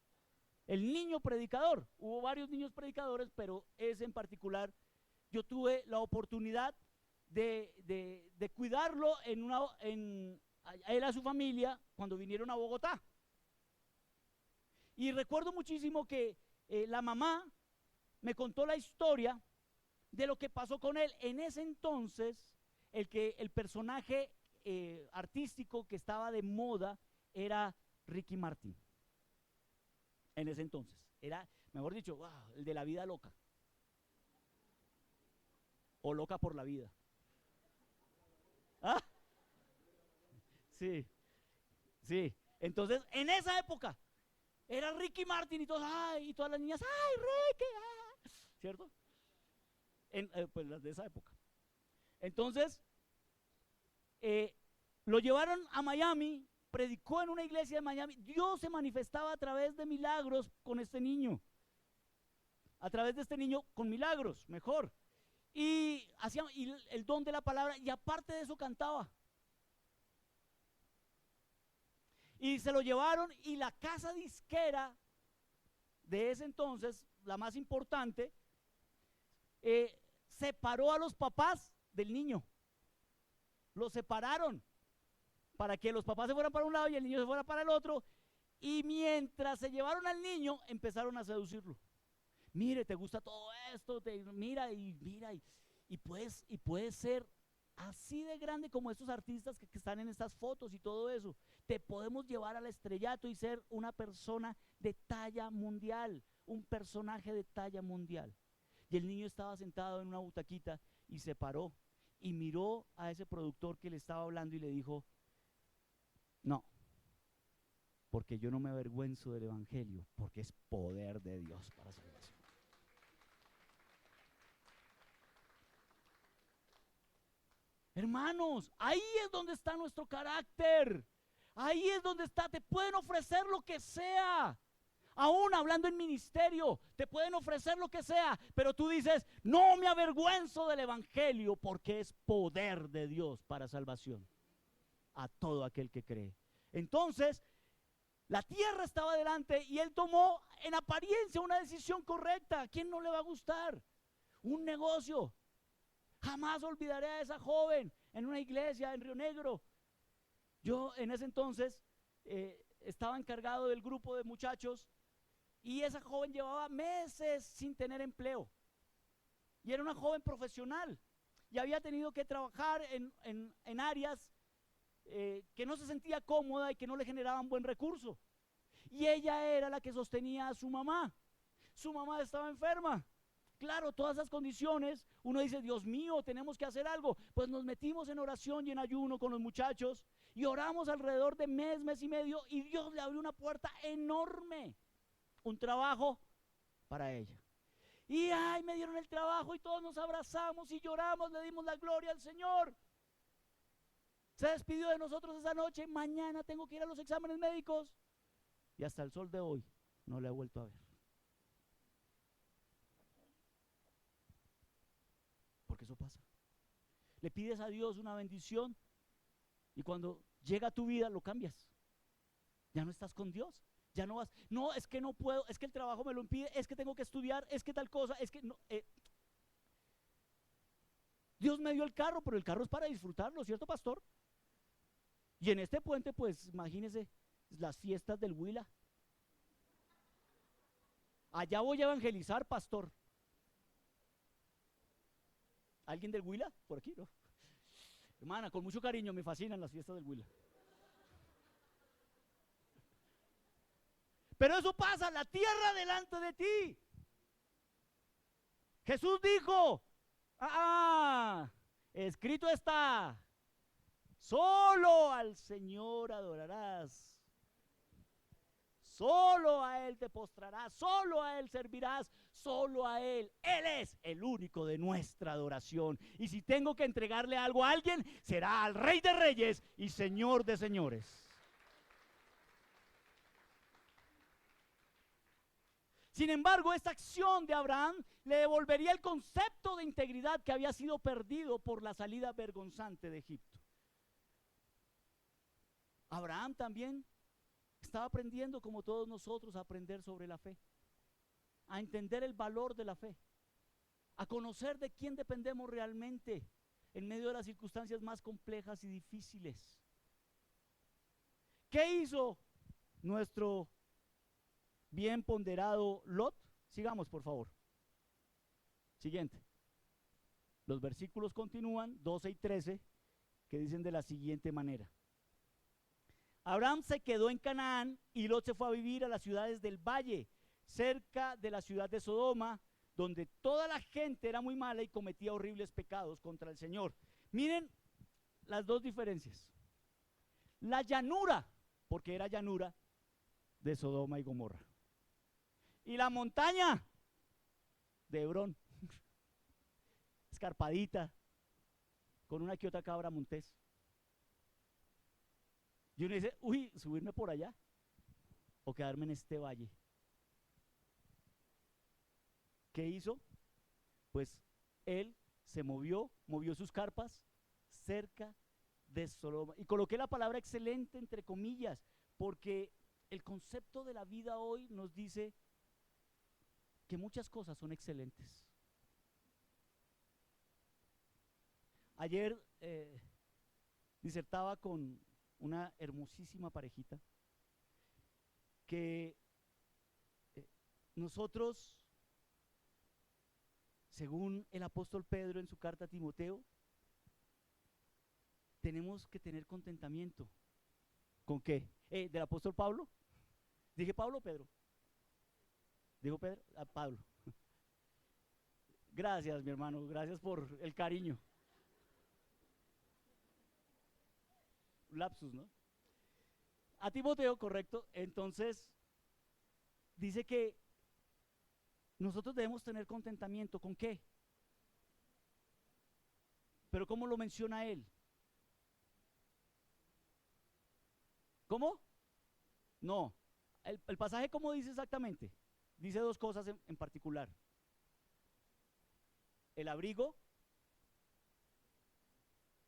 El niño predicador. Hubo varios niños predicadores, pero ese en particular, yo tuve la oportunidad de cuidarlo a él, a su familia, cuando vinieron a Bogotá. Y recuerdo muchísimo que la mamá me contó la historia de lo que pasó con él. En ese entonces, el personaje artístico que estaba de moda era Ricky Martin. En ese entonces. Era, mejor dicho, wow, el de la vida loca. O loca por la vida. ¿Ah? Sí, sí. Entonces, en esa época, era Ricky Martin y todos, ay, y todas las niñas, ay, Ricky, ah, ¿cierto? Pues las de esa época. Entonces, lo llevaron a Miami, predicó en una iglesia de Miami. Dios se manifestaba a través de milagros con este niño. A través de este niño con milagros, mejor. Y hacía el don de la palabra y aparte de eso cantaba. Y se lo llevaron y la casa disquera de ese entonces, la más importante, separó a los papás del niño. Los separaron para que los papás se fueran para un lado y el niño se fuera para el otro. Y mientras se llevaron al niño, empezaron a seducirlo. Mire, te gusta todo esto, mira y puedes ser así de grande como estos artistas que están en estas fotos y todo eso. Te podemos llevar al estrellato y ser una persona de talla mundial, un personaje de talla mundial. Y el niño estaba sentado en una butaquita y se paró y miró a ese productor que le estaba hablando y le dijo: no, porque yo no me avergüenzo del evangelio, porque es poder de Dios para salvación. Hermanos, ahí es donde está nuestro carácter. Ahí es donde está. Te pueden ofrecer lo que sea. Aún hablando en ministerio, te pueden ofrecer lo que sea, pero tú dices: no me avergüenzo del evangelio, porque es poder de Dios para salvación a todo aquel que cree. Entonces, la tierra estaba delante y él tomó en apariencia una decisión correcta. ¿A quién no le va a gustar? Un negocio. Jamás olvidaré a esa joven en una iglesia en Río Negro. Yo en ese entonces estaba encargado del grupo de muchachos y esa joven llevaba meses sin tener empleo. Y era una joven profesional y había tenido que trabajar en áreas que no se sentía cómoda y que no le generaban buen recurso. Y ella era la que sostenía a su mamá. Su mamá estaba enferma. Claro, todas esas condiciones, uno dice: Dios mío, tenemos que hacer algo. Pues nos metimos en oración y en ayuno con los muchachos y oramos alrededor de mes y medio, y Dios le abrió una puerta enorme, un trabajo para ella. Y ay, me dieron el trabajo y todos nos abrazamos y lloramos, le dimos la gloria al Señor. Se despidió de nosotros esa noche. Mañana tengo que ir a los exámenes médicos y hasta el sol de hoy no la he vuelto a ver. Porque eso pasa. Le pides a Dios una bendición y cuando llega a tu vida lo cambias. Ya no estás con Dios. Ya no vas: no, es que no puedo, es que el trabajo me lo impide, es que tengo que estudiar, es que tal cosa, es que no. Dios me dio el carro, pero el carro es para disfrutarlo, ¿cierto, pastor? Y en este puente, pues imagínense las fiestas del Huila. Allá voy a evangelizar, pastor. ¿Alguien del Huila? Por aquí, ¿no? Hermana, con mucho cariño, me fascinan las fiestas del Huila. Pero eso pasa, la tierra delante de ti. Jesús dijo: escrito está, solo al Señor adorarás, solo a Él te postrarás, solo a Él servirás, solo a Él. Él es el único de nuestra adoración. Y si tengo que entregarle algo a alguien, será al Rey de Reyes y Señor de Señores. Sin embargo, esta acción de Abraham le devolvería el concepto de integridad que había sido perdido por la salida vergonzante de Egipto. Abraham también estaba aprendiendo, como todos nosotros, a aprender sobre la fe, a entender el valor de la fe, a conocer de quién dependemos realmente en medio de las circunstancias más complejas y difíciles. ¿Qué hizo nuestro bien ponderado Lot? Sigamos, por favor. Siguiente. Los versículos continúan, 12 y 13, que dicen de la siguiente manera: Abraham se quedó en Canaán y Lot se fue a vivir a las ciudades del valle, cerca de la ciudad de Sodoma, donde toda la gente era muy mala y cometía horribles pecados contra el Señor. Miren las dos diferencias. La llanura, porque era llanura, de Sodoma y Gomorra. Y la montaña de Hebrón, escarpadita, con una que otra cabra montés. Y uno dice: uy, subirme por allá o quedarme en este valle. ¿Qué hizo? Pues él se movió sus carpas cerca de Sodoma. Y coloqué la palabra excelente entre comillas, porque el concepto de la vida hoy nos dice que muchas cosas son excelentes. Ayer disertaba con una hermosísima parejita que nosotros, según el apóstol Pedro en su carta a Timoteo, tenemos que tener contentamiento. ¿Con qué? ¿Del apóstol Pablo? ¿Dije Pablo o Pedro? ¿Dijo Pedro? Pablo. Gracias, mi hermano, gracias por el cariño. Lapsus, ¿no? A Timoteo, correcto. Entonces, dice que nosotros debemos tener contentamiento. ¿Con qué? Pero ¿cómo lo menciona él? ¿Cómo? No. El pasaje, ¿cómo dice exactamente? Dice dos cosas en particular. El abrigo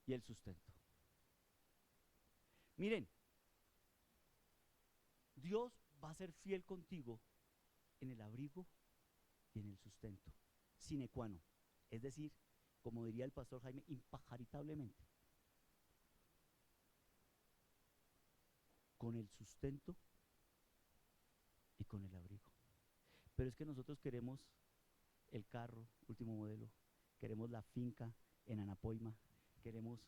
y el sustento. Miren, Dios va a ser fiel contigo en el abrigo y en el sustento, sine qua non. Es decir, como diría el pastor Jaime, impajaritablemente. Con el sustento y con el abrigo. Pero es que nosotros queremos el carro, último modelo, queremos la finca en Anapoima, queremos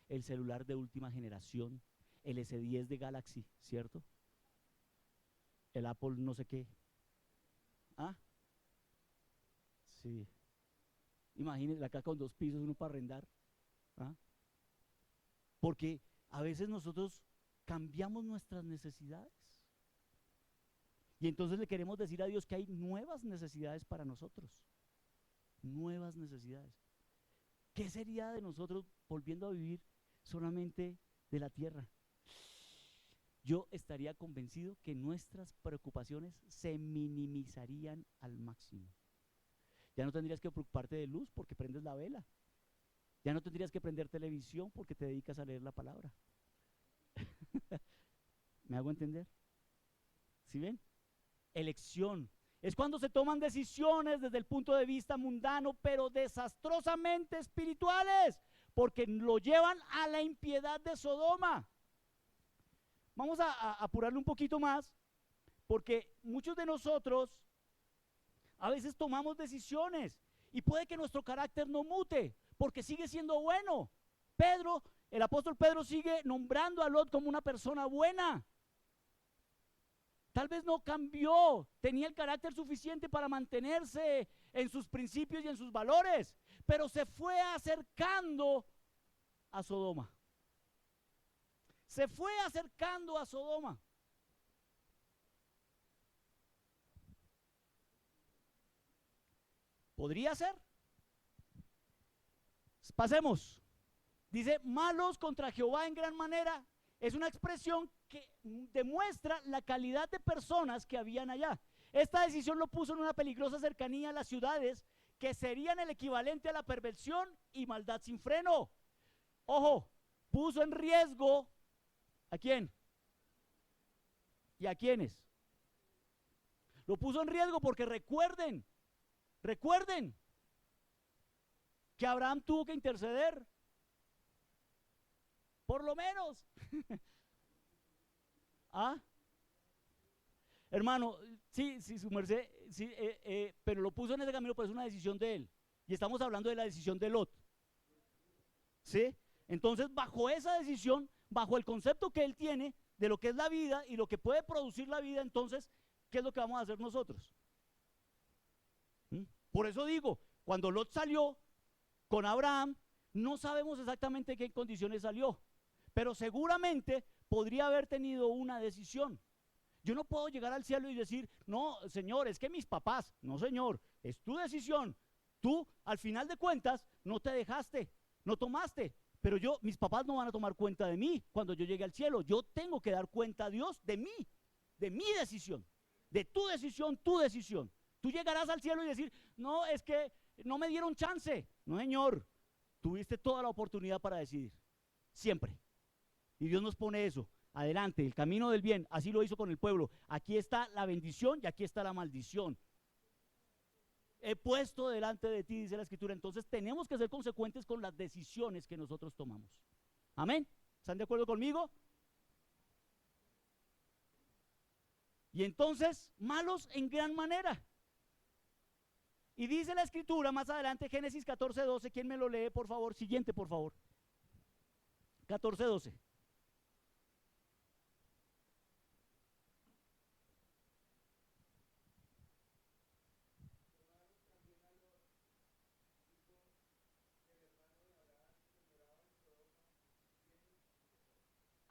el celular de última generación, el S10 de Galaxy, ¿cierto? El Apple no sé qué. Sí. Imagínense la casa con 2 pisos, uno para arrendar. Porque a veces nosotros cambiamos nuestras necesidades. Y entonces le queremos decir a Dios que hay nuevas necesidades para nosotros. Nuevas necesidades. ¿Qué sería de nosotros volviendo a vivir solamente de la tierra? Yo estaría convencido que nuestras preocupaciones se minimizarían al máximo. Ya no tendrías que preocuparte de luz porque prendes la vela. Ya no tendrías que prender televisión porque te dedicas a leer la palabra. ¿Me hago entender? ¿Sí ven? Elección. Es cuando se toman decisiones desde el punto de vista mundano, pero desastrosamente espirituales, porque lo llevan a la impiedad de Sodoma. Vamos a apurarle un poquito más, porque muchos de nosotros a veces tomamos decisiones y puede que nuestro carácter no mute, porque sigue siendo bueno. El apóstol Pedro sigue nombrando a Lot como una persona buena. Tal vez no cambió, tenía el carácter suficiente para mantenerse en sus principios y en sus valores, pero se fue acercando a Sodoma. Se fue acercando a Sodoma. ¿Podría ser? Pasemos. Dice, malos contra Jehová en gran manera. Es una expresión que demuestra la calidad de personas que habían allá. Esta decisión lo puso en una peligrosa cercanía a las ciudades que serían el equivalente a la perversión y maldad sin freno. Ojo, puso en riesgo ¿a quién? ¿Y a quiénes? Lo puso en riesgo porque recuerden que Abraham tuvo que interceder. Por lo menos. Hermano, sí, su merced, sí, pero lo puso en ese camino, pero es una decisión de él. Y estamos hablando de la decisión de Lot. ¿Sí? Entonces, bajo esa decisión, bajo el concepto que él tiene de lo que es la vida y lo que puede producir la vida, entonces, ¿qué es lo que vamos a hacer nosotros? Por eso digo, cuando Lot salió con Abraham, no sabemos exactamente en qué condiciones salió, pero seguramente podría haber tenido una decisión. Yo no puedo llegar al cielo y decir, no, Señor, es que mis papás, no, Señor, es tu decisión. Tú, al final de cuentas, no te dejaste, no tomaste, pero mis papás no van a tomar cuenta de mí cuando yo llegue al cielo. Yo tengo que dar cuenta a Dios de mi decisión, de tu decisión, tu decisión. Tú llegarás al cielo y decir, no, es que no me dieron chance. No, Señor, tuviste toda la oportunidad para decidir, siempre. Y Dios nos pone eso, adelante, el camino del bien, así lo hizo con el pueblo. Aquí está la bendición y aquí está la maldición. He puesto delante de ti, dice la Escritura. Entonces tenemos que ser consecuentes con las decisiones que nosotros tomamos. Amén. ¿Están de acuerdo conmigo? Y entonces, malos en gran manera. Y dice la escritura más adelante, Génesis 14:12, ¿quién me lo lee, por favor? Siguiente, por favor. 14:12.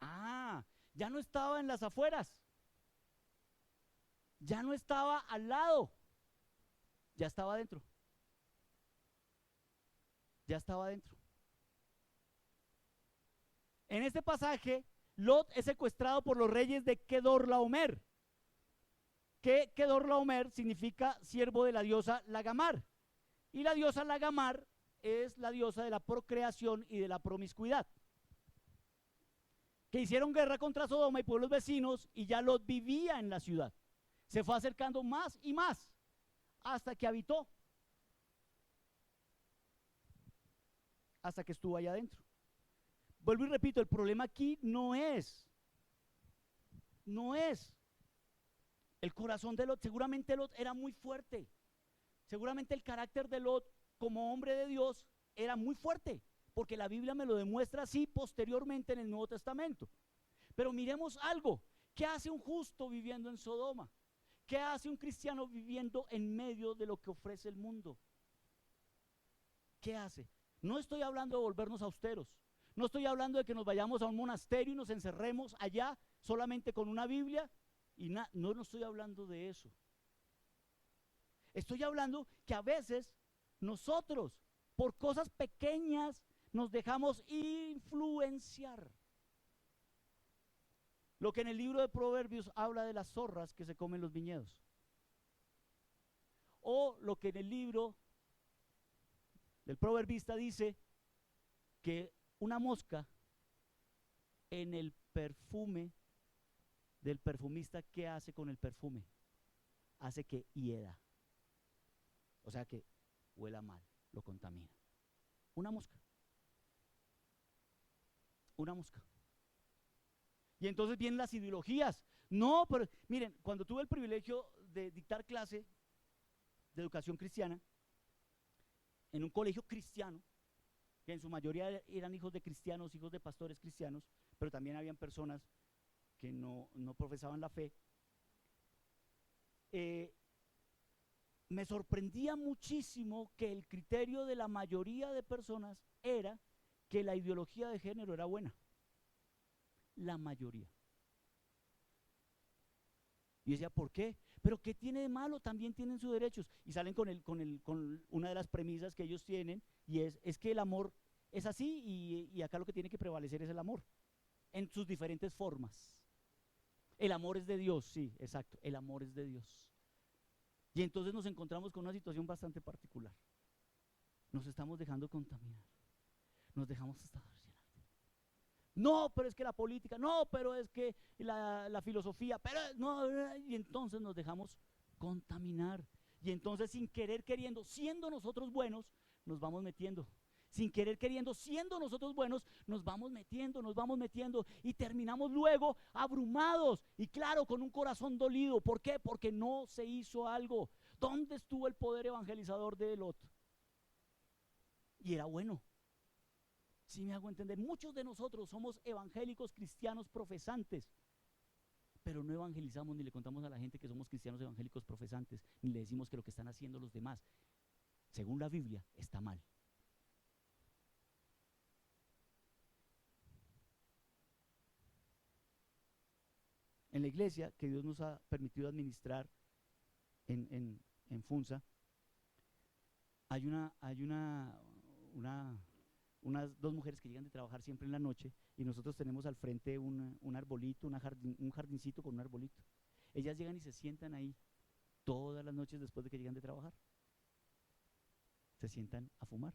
Ah, ya no estaba en las afueras, ya no estaba al lado, ya estaba adentro. Ya estaba adentro. En este pasaje, Lot es secuestrado por los reyes de Kedorlaomer. Que Kedorlaomer significa siervo de la diosa Lagamar. Y la diosa Lagamar es la diosa de la procreación y de la promiscuidad. Que hicieron guerra contra Sodoma y pueblos vecinos, y ya Lot vivía en la ciudad. Se fue acercando más y más hasta que habitó, hasta que estuvo allá adentro. Vuelvo y repito, el problema aquí no es el corazón de Lot. Seguramente Lot era muy fuerte, seguramente el carácter de Lot como hombre de Dios era muy fuerte, porque la Biblia me lo demuestra así posteriormente en el Nuevo Testamento. Pero miremos algo. ¿Qué hace un justo viviendo en Sodoma? ¿Qué hace un cristiano viviendo en medio de lo que ofrece el mundo? ¿Qué hace? No estoy hablando de volvernos austeros, no estoy hablando de que nos vayamos a un monasterio y nos encerremos allá solamente con una Biblia y no estoy hablando de eso. Estoy hablando que a veces nosotros, por cosas pequeñas, nos dejamos influenciar. Lo que en el libro de Proverbios habla de las zorras que se comen los viñedos. O lo que en el libro del proverbista dice que una mosca en el perfume del perfumista, ¿qué hace con el perfume? Hace que hieda. O sea que huela mal, lo contamina. Una mosca. Una mosca. Y entonces vienen las ideologías. No, pero miren, cuando tuve el privilegio de dictar clase de educación cristiana en un colegio cristiano, que en su mayoría eran hijos de cristianos, hijos de pastores cristianos, pero también habían personas que no profesaban la fe, me sorprendía muchísimo que el criterio de la mayoría de personas era que la ideología de género era buena. La mayoría. Y decía, ¿por qué? ¿Pero qué tiene de malo? También tienen sus derechos. Y salen con una de las premisas que ellos tienen, y es que el amor es así, y acá lo que tiene que prevalecer es el amor, en sus diferentes formas. El amor es de Dios, sí, exacto, el amor es de Dios. Y entonces nos encontramos con una situación bastante particular. Nos estamos dejando contaminar, nos dejamos estar. No, pero es que la política, no, pero es que la filosofía, pero no, y entonces nos dejamos contaminar. Y entonces sin querer queriendo, siendo nosotros buenos, nos vamos metiendo. Sin querer queriendo, siendo nosotros buenos, nos vamos metiendo y terminamos luego abrumados y claro, con un corazón dolido. ¿Por qué? Porque no se hizo algo. ¿Dónde estuvo el poder evangelizador de Lot? Y era bueno. Si me hago entender, muchos de nosotros somos evangélicos cristianos profesantes, pero no evangelizamos ni le contamos a la gente que somos cristianos evangélicos profesantes, ni le decimos que lo que están haciendo los demás, según la Biblia, está mal. En la iglesia que Dios nos ha permitido administrar en Funza, hay unas dos mujeres que llegan de trabajar siempre en la noche, y nosotros tenemos al frente un arbolito, un jardincito con un arbolito. Ellas llegan y se sientan ahí todas las noches después de que llegan de trabajar. Se sientan a fumar.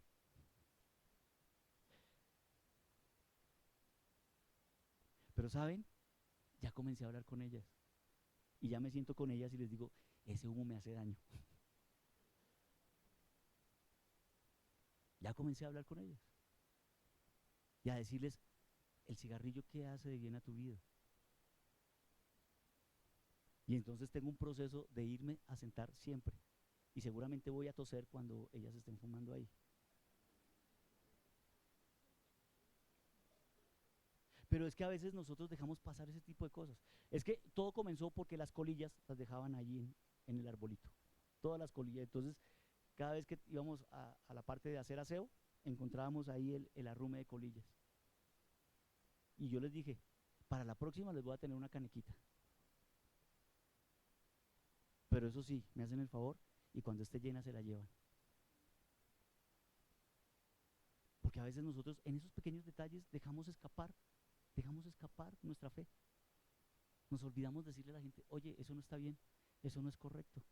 Pero ¿saben? Ya comencé a hablar con ellas. Y ya me siento con ellas y les digo, ese humo me hace daño. Ya comencé a hablar con ellas. Y a decirles, el cigarrillo, ¿qué hace de bien a tu vida? Y entonces tengo un proceso de irme a sentar siempre Y seguramente voy a toser cuando ellas estén fumando ahí. Pero es que a veces nosotros dejamos pasar ese tipo de cosas. Es que todo comenzó porque las colillas las dejaban allí en el arbolito. Todas las colillas. Entonces, cada vez que íbamos a la parte de hacer aseo, encontrábamos ahí el arrume de colillas. Y yo les dije, para la próxima les voy a tener una canequita. Pero eso sí, me hacen el favor y cuando esté llena se la llevan. Porque a veces nosotros en esos pequeños detalles dejamos escapar nuestra fe. Nos olvidamos decirle a la gente, oye, eso no está bien, eso no es correcto.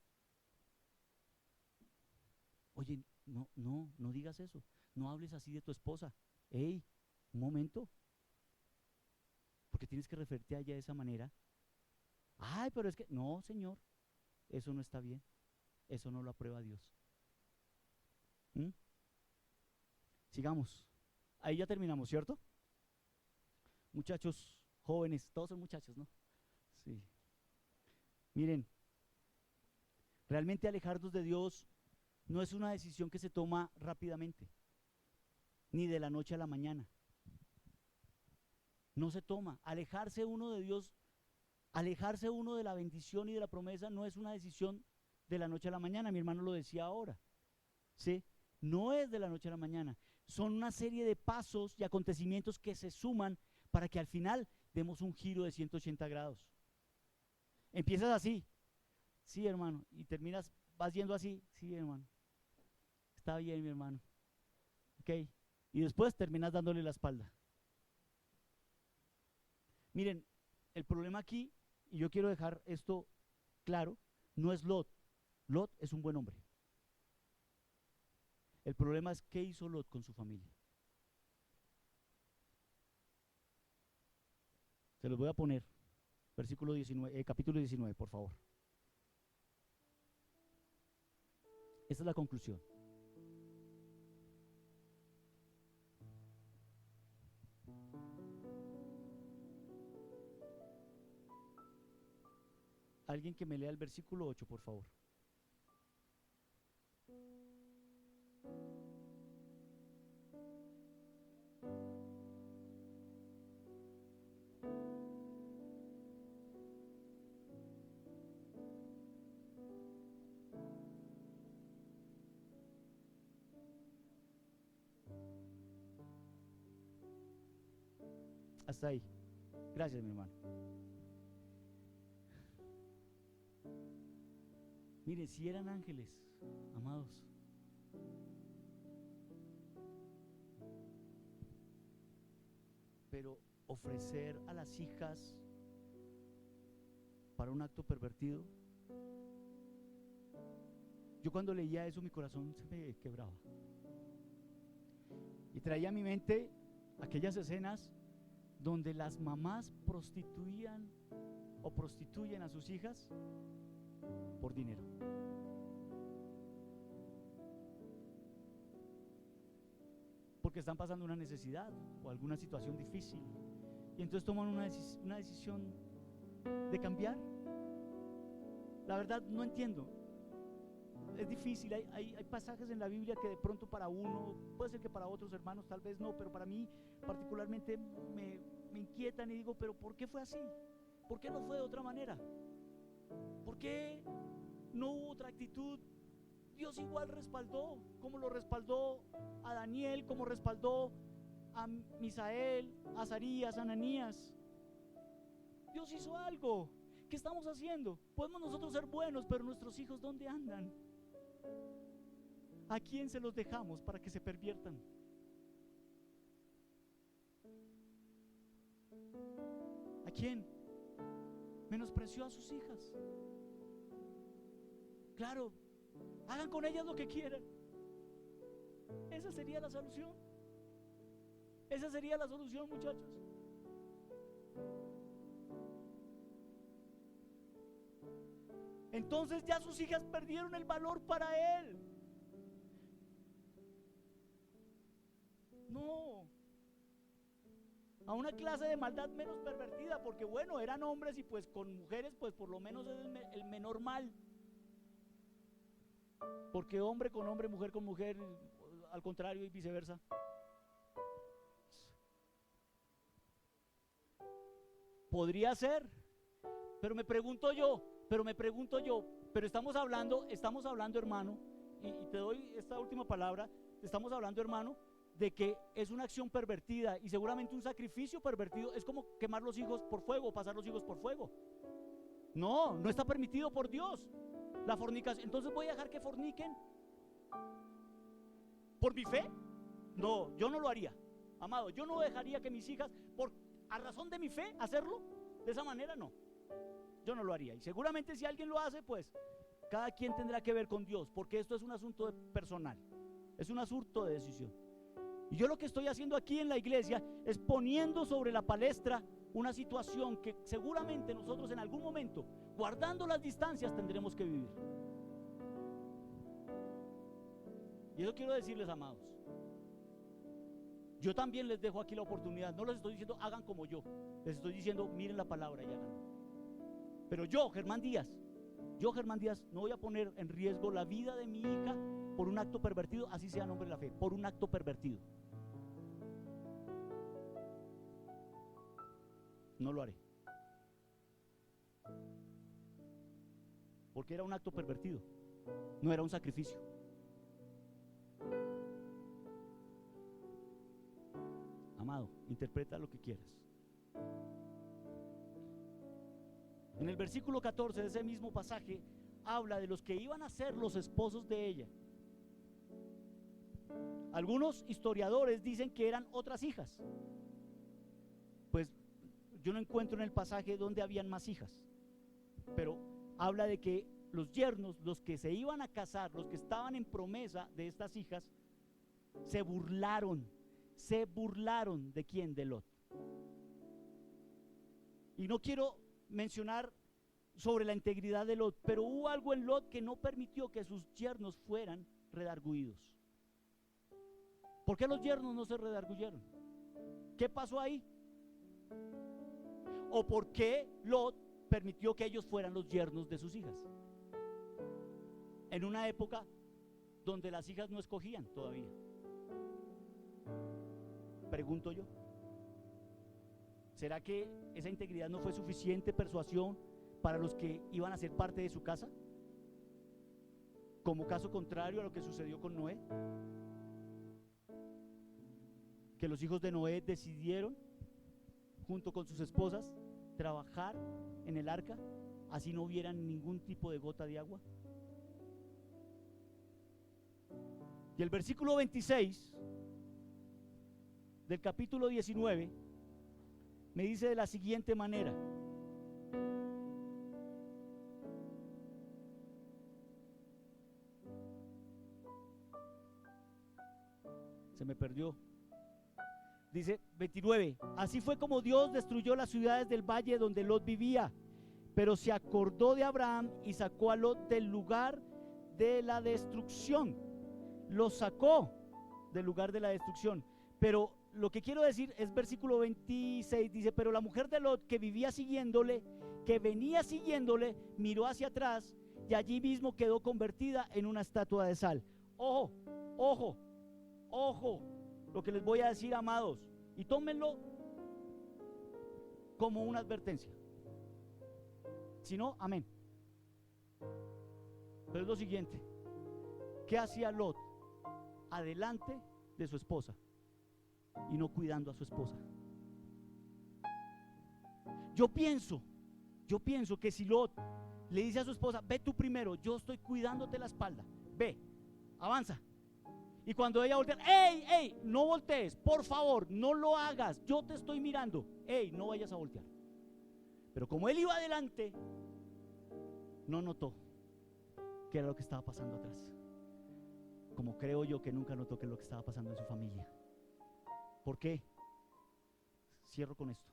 Oye, no digas eso, no hables así de tu esposa. Ey, un momento, porque tienes que referirte a ella de esa manera. Ay, pero es que, no, Señor, eso no está bien, eso no lo aprueba Dios. ¿Mm? Sigamos, ahí ya terminamos, ¿cierto? Muchachos, jóvenes, todos son muchachos, ¿no? Sí. Miren, realmente alejarnos de Dios no es una decisión que se toma rápidamente, ni de la noche a la mañana. No se toma. Alejarse uno de Dios, alejarse uno de la bendición y de la promesa no es una decisión de la noche a la mañana. Mi hermano lo decía ahora, ¿sí? No es de la noche a la mañana. Son una serie de pasos y acontecimientos que se suman para que al final demos un giro de 180 grados. Empiezas así, sí, hermano, y terminas, vas yendo así, sí, hermano. Está bien, mi hermano. Ok, y después terminas dándole la espalda. Miren, el problema aquí, y yo quiero dejar esto claro, no es Lot. Lot es un buen hombre. El problema es qué hizo Lot con su familia. Se los voy a poner, versículo 19, capítulo 19, por favor. Esta es la conclusión. Alguien que me lea el versículo 8, por favor. Hasta ahí. Gracias, mi hermano. Mire, si eran ángeles, amados, pero ofrecer a las hijas para un acto pervertido, yo cuando leía eso mi corazón se me quebraba y traía a mi mente aquellas escenas donde las mamás prostituían o prostituyen a sus hijas por dinero. Porque están pasando una necesidad o alguna situación difícil y entonces toman una decisión de cambiar. La verdad no entiendo, es difícil, hay pasajes en la Biblia que de pronto para uno, puede ser que para otros hermanos tal vez no, pero para mí particularmente me inquietan y digo, pero ¿por qué fue así? ¿Por qué no fue de otra manera? ¿Por qué no hubo otra actitud? Dios igual respaldó, como lo respaldó a Daniel, como respaldó a Misael, a Azarías, a Ananías. Dios hizo algo. ¿Qué estamos haciendo? Podemos nosotros ser buenos, pero nuestros hijos, ¿dónde andan? ¿A quién se los dejamos para que se perviertan? ¿A quién? Menospreció a sus hijas. Claro, hagan con ellas lo que quieran. Esa sería la solución. Esa sería la solución, muchachos. Entonces ya sus hijas perdieron el valor para él. No. A una clase de maldad menos pervertida, porque bueno, eran hombres y pues con mujeres pues por lo menos es el menor mal. Porque hombre con hombre, mujer con mujer, al contrario y viceversa. Podría ser, pero me pregunto yo, pero estamos hablando, hermano, y te doy esta última palabra, estamos hablando, hermano, de que es una acción pervertida y seguramente un sacrificio pervertido. Es como quemar los hijos por fuego, pasar los hijos por fuego. No, no está permitido por Dios la fornicación. Entonces voy a dejar que forniquen por mi fe. No, yo no lo haría, amado. Yo no dejaría que mis hijas, a razón de mi fe, hacerlo de esa manera. No, yo no lo haría. Y seguramente si alguien lo hace, pues cada quien tendrá que ver con Dios, porque esto es un asunto personal, es un asunto de decisión. Y yo lo que estoy haciendo aquí en la iglesia es poniendo sobre la palestra una situación que seguramente nosotros en algún momento, guardando las distancias, tendremos que vivir. Y eso quiero decirles, amados. Yo también les dejo aquí la oportunidad. No les estoy diciendo hagan como yo, les estoy diciendo miren la palabra y háganlo. Pero yo, Germán Díaz, no voy a poner en riesgo la vida de mi hija por un acto pervertido, así sea nombre de la fe, por un acto pervertido. No lo haré, porque era un acto pervertido, no era un sacrificio. Amado, interpreta lo que quieras. En el versículo 14 de ese mismo pasaje habla de los que iban a ser los esposos de ella. Algunos historiadores dicen que eran otras hijas. Pues yo no encuentro en el pasaje donde habían más hijas, pero habla de que los yernos, los que se iban a casar, los que estaban en promesa de estas hijas, se burlaron de quién, de Lot. Y no quiero mencionar sobre la integridad de Lot, pero hubo algo en Lot que no permitió que sus yernos fueran redarguidos. ¿Por qué los yernos no se redarguyeron? ¿Qué pasó ahí? ¿O por qué Lot permitió que ellos fueran los yernos de sus hijas? En una época donde las hijas no escogían todavía. Pregunto yo, ¿será que esa integridad no fue suficiente persuasión para los que iban a ser parte de su casa? Como caso contrario a lo que sucedió con Noé, que los hijos de Noé decidieron, junto con sus esposas, trabajar en el arca, así no hubieran ningún tipo de gota de agua. Y el versículo 26 del capítulo 19 me dice de la siguiente manera: se me perdió. Dice 29: así fue como Dios destruyó las ciudades del valle donde Lot vivía, pero se acordó de Abraham y sacó a Lot del lugar de la destrucción. Lo sacó del lugar de la destrucción. Pero lo que quiero decir es versículo 26, dice: pero la mujer de Lot, que venía siguiéndole, miró hacia atrás y allí mismo quedó convertida en una estatua de sal. Ojo, ojo, ojo, lo que les voy a decir, amados, y tómenlo como una advertencia. Si no, amén. Pero es lo siguiente: ¿qué hacía Lot adelante de su esposa y no cuidando a su esposa? Yo pienso que si Lot le dice a su esposa: ve tú primero, yo estoy cuidándote la espalda, ve, avanza. Y cuando ella voltea: ¡ey! No voltees, por favor, no lo hagas, yo te estoy mirando, ¡ey! No vayas a voltear. Pero como él iba adelante, no notó qué era lo que estaba pasando atrás. Como creo yo que nunca notó qué es lo que estaba pasando en su familia. ¿Por qué? Cierro con esto.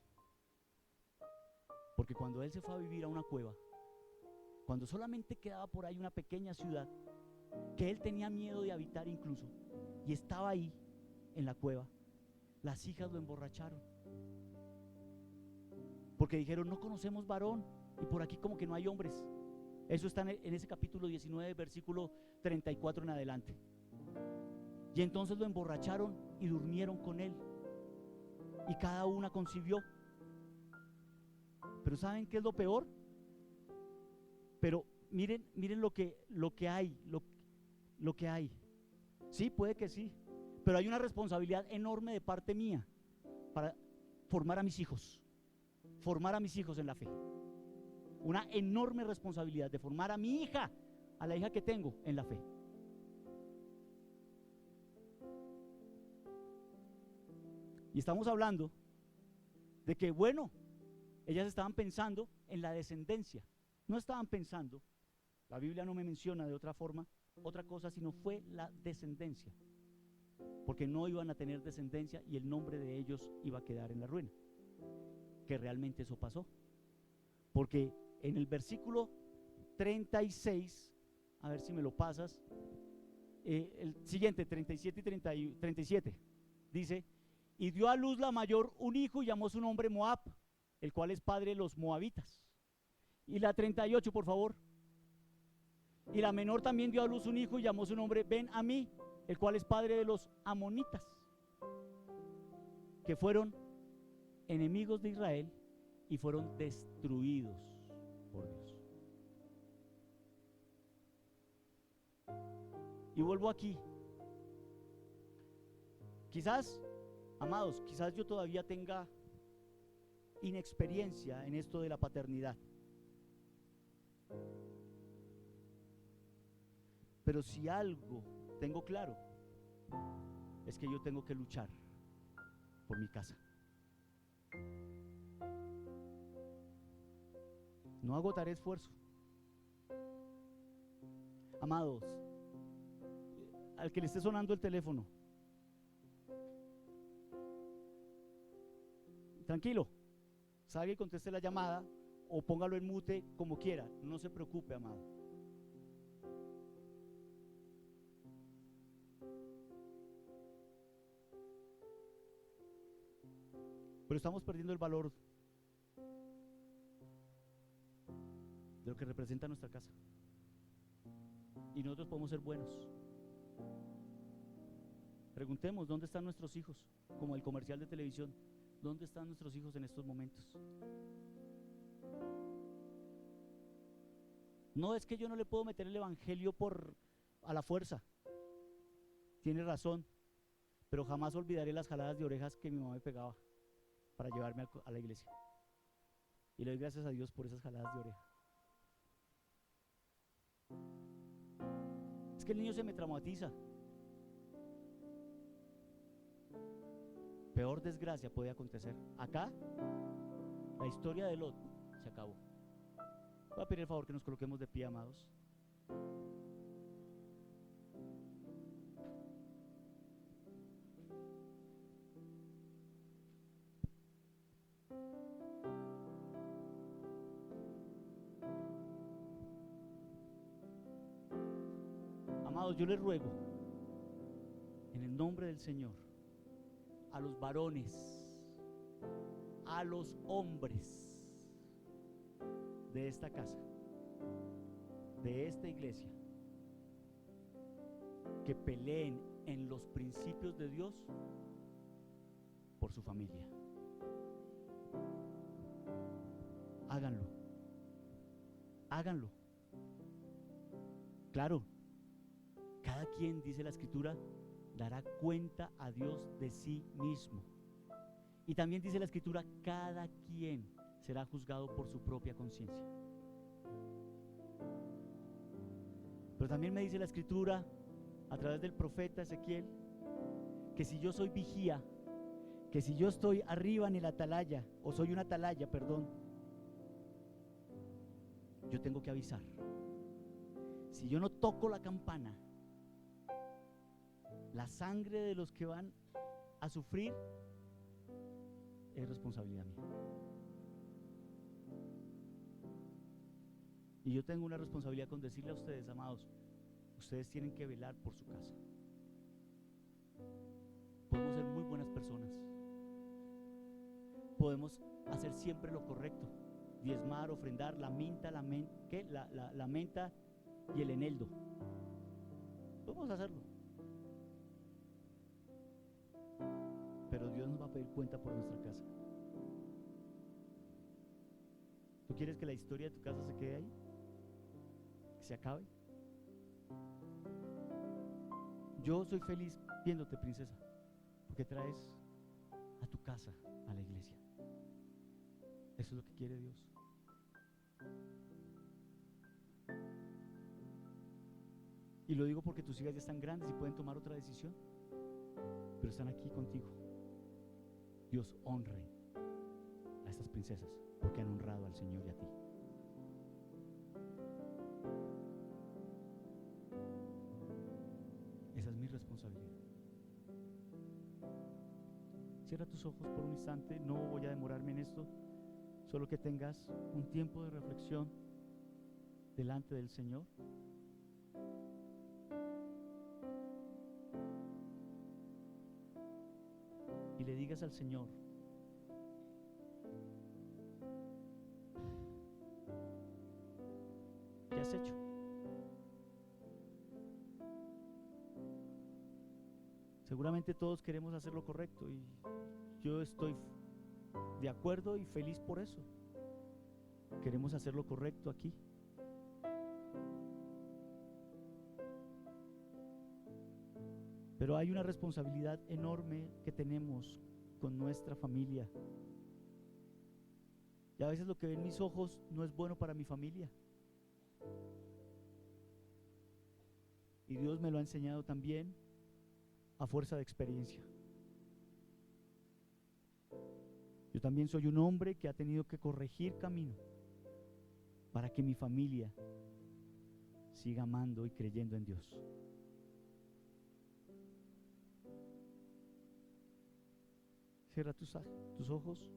Porque cuando él se fue a vivir a una cueva, cuando solamente quedaba por ahí una pequeña ciudad que él tenía miedo de habitar incluso, y estaba ahí en la cueva, las hijas lo emborracharon, porque dijeron: no conocemos varón y por aquí como que no hay hombres. Eso está en ese capítulo 19, versículo 34 en adelante. Y entonces lo emborracharon y durmieron con él. Y cada una concibió. Pero ¿saben qué es lo peor? Pero miren lo que hay, lo que hay. Sí, puede que sí, pero hay una responsabilidad enorme de parte mía para formar a mis hijos en la fe. Una enorme responsabilidad de formar a mi hija, a la hija que tengo, en la fe. Y estamos hablando de que, bueno, ellas estaban pensando en la descendencia. No estaban pensando, la Biblia no me menciona de otra forma, otra cosa, sino fue la descendencia. Porque no iban a tener descendencia y el nombre de ellos iba a quedar en la ruina. Que realmente eso pasó. Porque en el versículo 36, a ver si me lo pasas, el siguiente, 37 y 37, dice: y dio a luz la mayor un hijo y llamó su nombre Moab, el cual es padre de los moabitas. Y la 38, por favor. Y la menor también dio a luz un hijo y llamó su nombre Ben-Amí, el cual es padre de los amonitas, que fueron enemigos de Israel y fueron destruidos por Dios. Y vuelvo aquí. Quizás, amados, quizás yo todavía tenga inexperiencia en esto de la paternidad. Pero si algo tengo claro, es que yo tengo que luchar por mi casa. No agotaré esfuerzo. Amados, al que le esté sonando el teléfono, tranquilo, salga y conteste la llamada o póngalo en mute como quiera, no se preocupe, amado. Pero estamos perdiendo el valor de lo que representa nuestra casa. Y nosotros podemos ser buenos. Preguntemos, ¿dónde están nuestros hijos? Como el comercial de televisión, ¿dónde están nuestros hijos en estos momentos? No es que yo no le puedo meter el evangelio a la fuerza. Tiene razón, pero jamás olvidaré las jaladas de orejas que mi mamá me pegaba para llevarme a la iglesia. Y le doy gracias a Dios por esas jaladas de oreja. Es que el niño se me traumatiza. Peor desgracia puede acontecer. Acá, la historia de Lot se acabó. Voy a pedir el favor que nos coloquemos de pie, amados. Amados, yo les ruego, en el nombre del Señor, a los varones, a los hombres de esta casa, de esta iglesia, que peleen en los principios de Dios por su familia. Háganlo. Háganlo. Claro, cada quien, dice la Escritura, dará cuenta a Dios de sí mismo. Y también dice la Escritura, cada quien será juzgado por su propia conciencia. Pero también me dice la Escritura, a través del profeta Ezequiel, que si yo soy vigía, que si yo estoy arriba en el atalaya, o soy una atalaya, perdón, yo tengo que avisar. Si yo no toco la campana, la sangre de los que van a sufrir es responsabilidad mía. Y yo tengo una responsabilidad con decirle a ustedes, amados, ustedes tienen que velar por su casa. Podemos ser muy buenas personas. Podemos hacer siempre lo correcto. Diezmar, ofrendar, la menta y el eneldo. Vamos a hacerlo. Pero Dios nos va a pedir cuenta por nuestra casa. ¿Tú quieres que la historia de tu casa se quede ahí? ¿Que se acabe? Yo soy feliz viéndote, princesa, porque traes a tu casa a la iglesia. Eso es lo que quiere Dios. Y lo digo porque tus hijas ya están grandes y pueden tomar otra decisión, pero están aquí contigo. Dios honre a estas princesas porque han honrado al Señor y a ti. Esa es mi responsabilidad. Cierra tus ojos por un instante, no voy a demorarme en esto, solo que tengas un tiempo de reflexión delante del Señor. Y le digas al Señor: ¿qué has hecho? Seguramente todos queremos hacer lo correcto y yo estoy de acuerdo y feliz por eso. Queremos hacer lo correcto aquí. Pero hay una responsabilidad enorme que tenemos con nuestra familia. Y a veces lo que ven mis ojos no es bueno para mi familia. Y Dios me lo ha enseñado también a fuerza de experiencia. Yo también soy un hombre que ha tenido que corregir camino para que mi familia siga amando y creyendo en Dios. Cierra tus ojos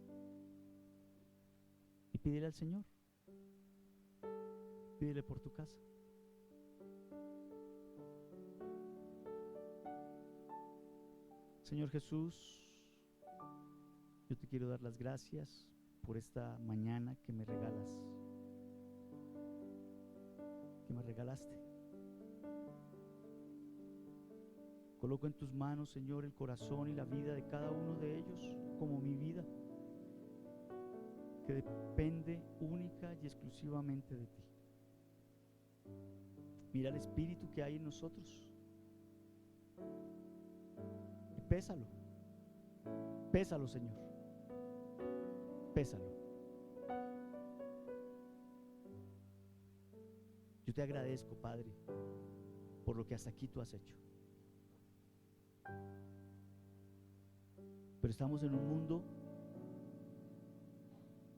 y pídele al Señor. Pídele por tu casa. Señor Jesús, yo te quiero dar las gracias por esta mañana que me regalas, que me regalaste. Coloco en tus manos, Señor, el corazón y la vida de cada uno de ellos, como mi vida, que depende única y exclusivamente de ti. Mira el espíritu que hay en nosotros y pésalo, pésalo, Señor, pésalo. Yo te agradezco, Padre, por lo que hasta aquí tú has hecho. Pero estamos en un mundo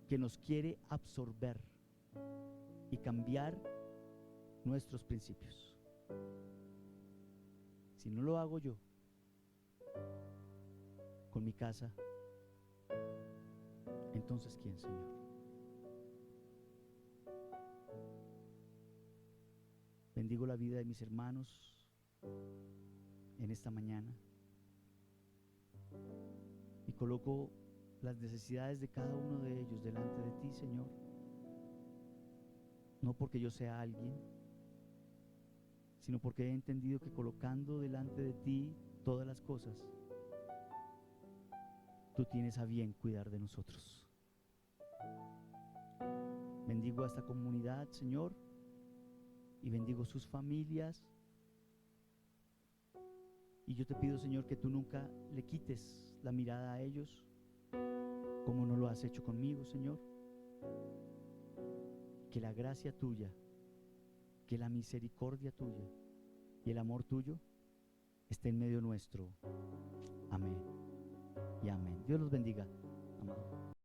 que nos quiere absorber y cambiar nuestros principios. Si no lo hago yo con mi casa, entonces ¿quién, Señor? Bendigo la vida de mis hermanos en esta mañana y coloco las necesidades de cada uno de ellos delante de ti, Señor. No porque yo sea alguien, sino porque he entendido que colocando delante de ti todas las cosas, tú tienes a bien cuidar de nosotros. Bendigo a esta comunidad, Señor, y bendigo sus familias. Y yo te pido, Señor, que tú nunca le quites la mirada a ellos, como no lo has hecho conmigo, Señor. Que la gracia tuya, que la misericordia tuya y el amor tuyo esté en medio nuestro. Amén y amén. Dios los bendiga, amado.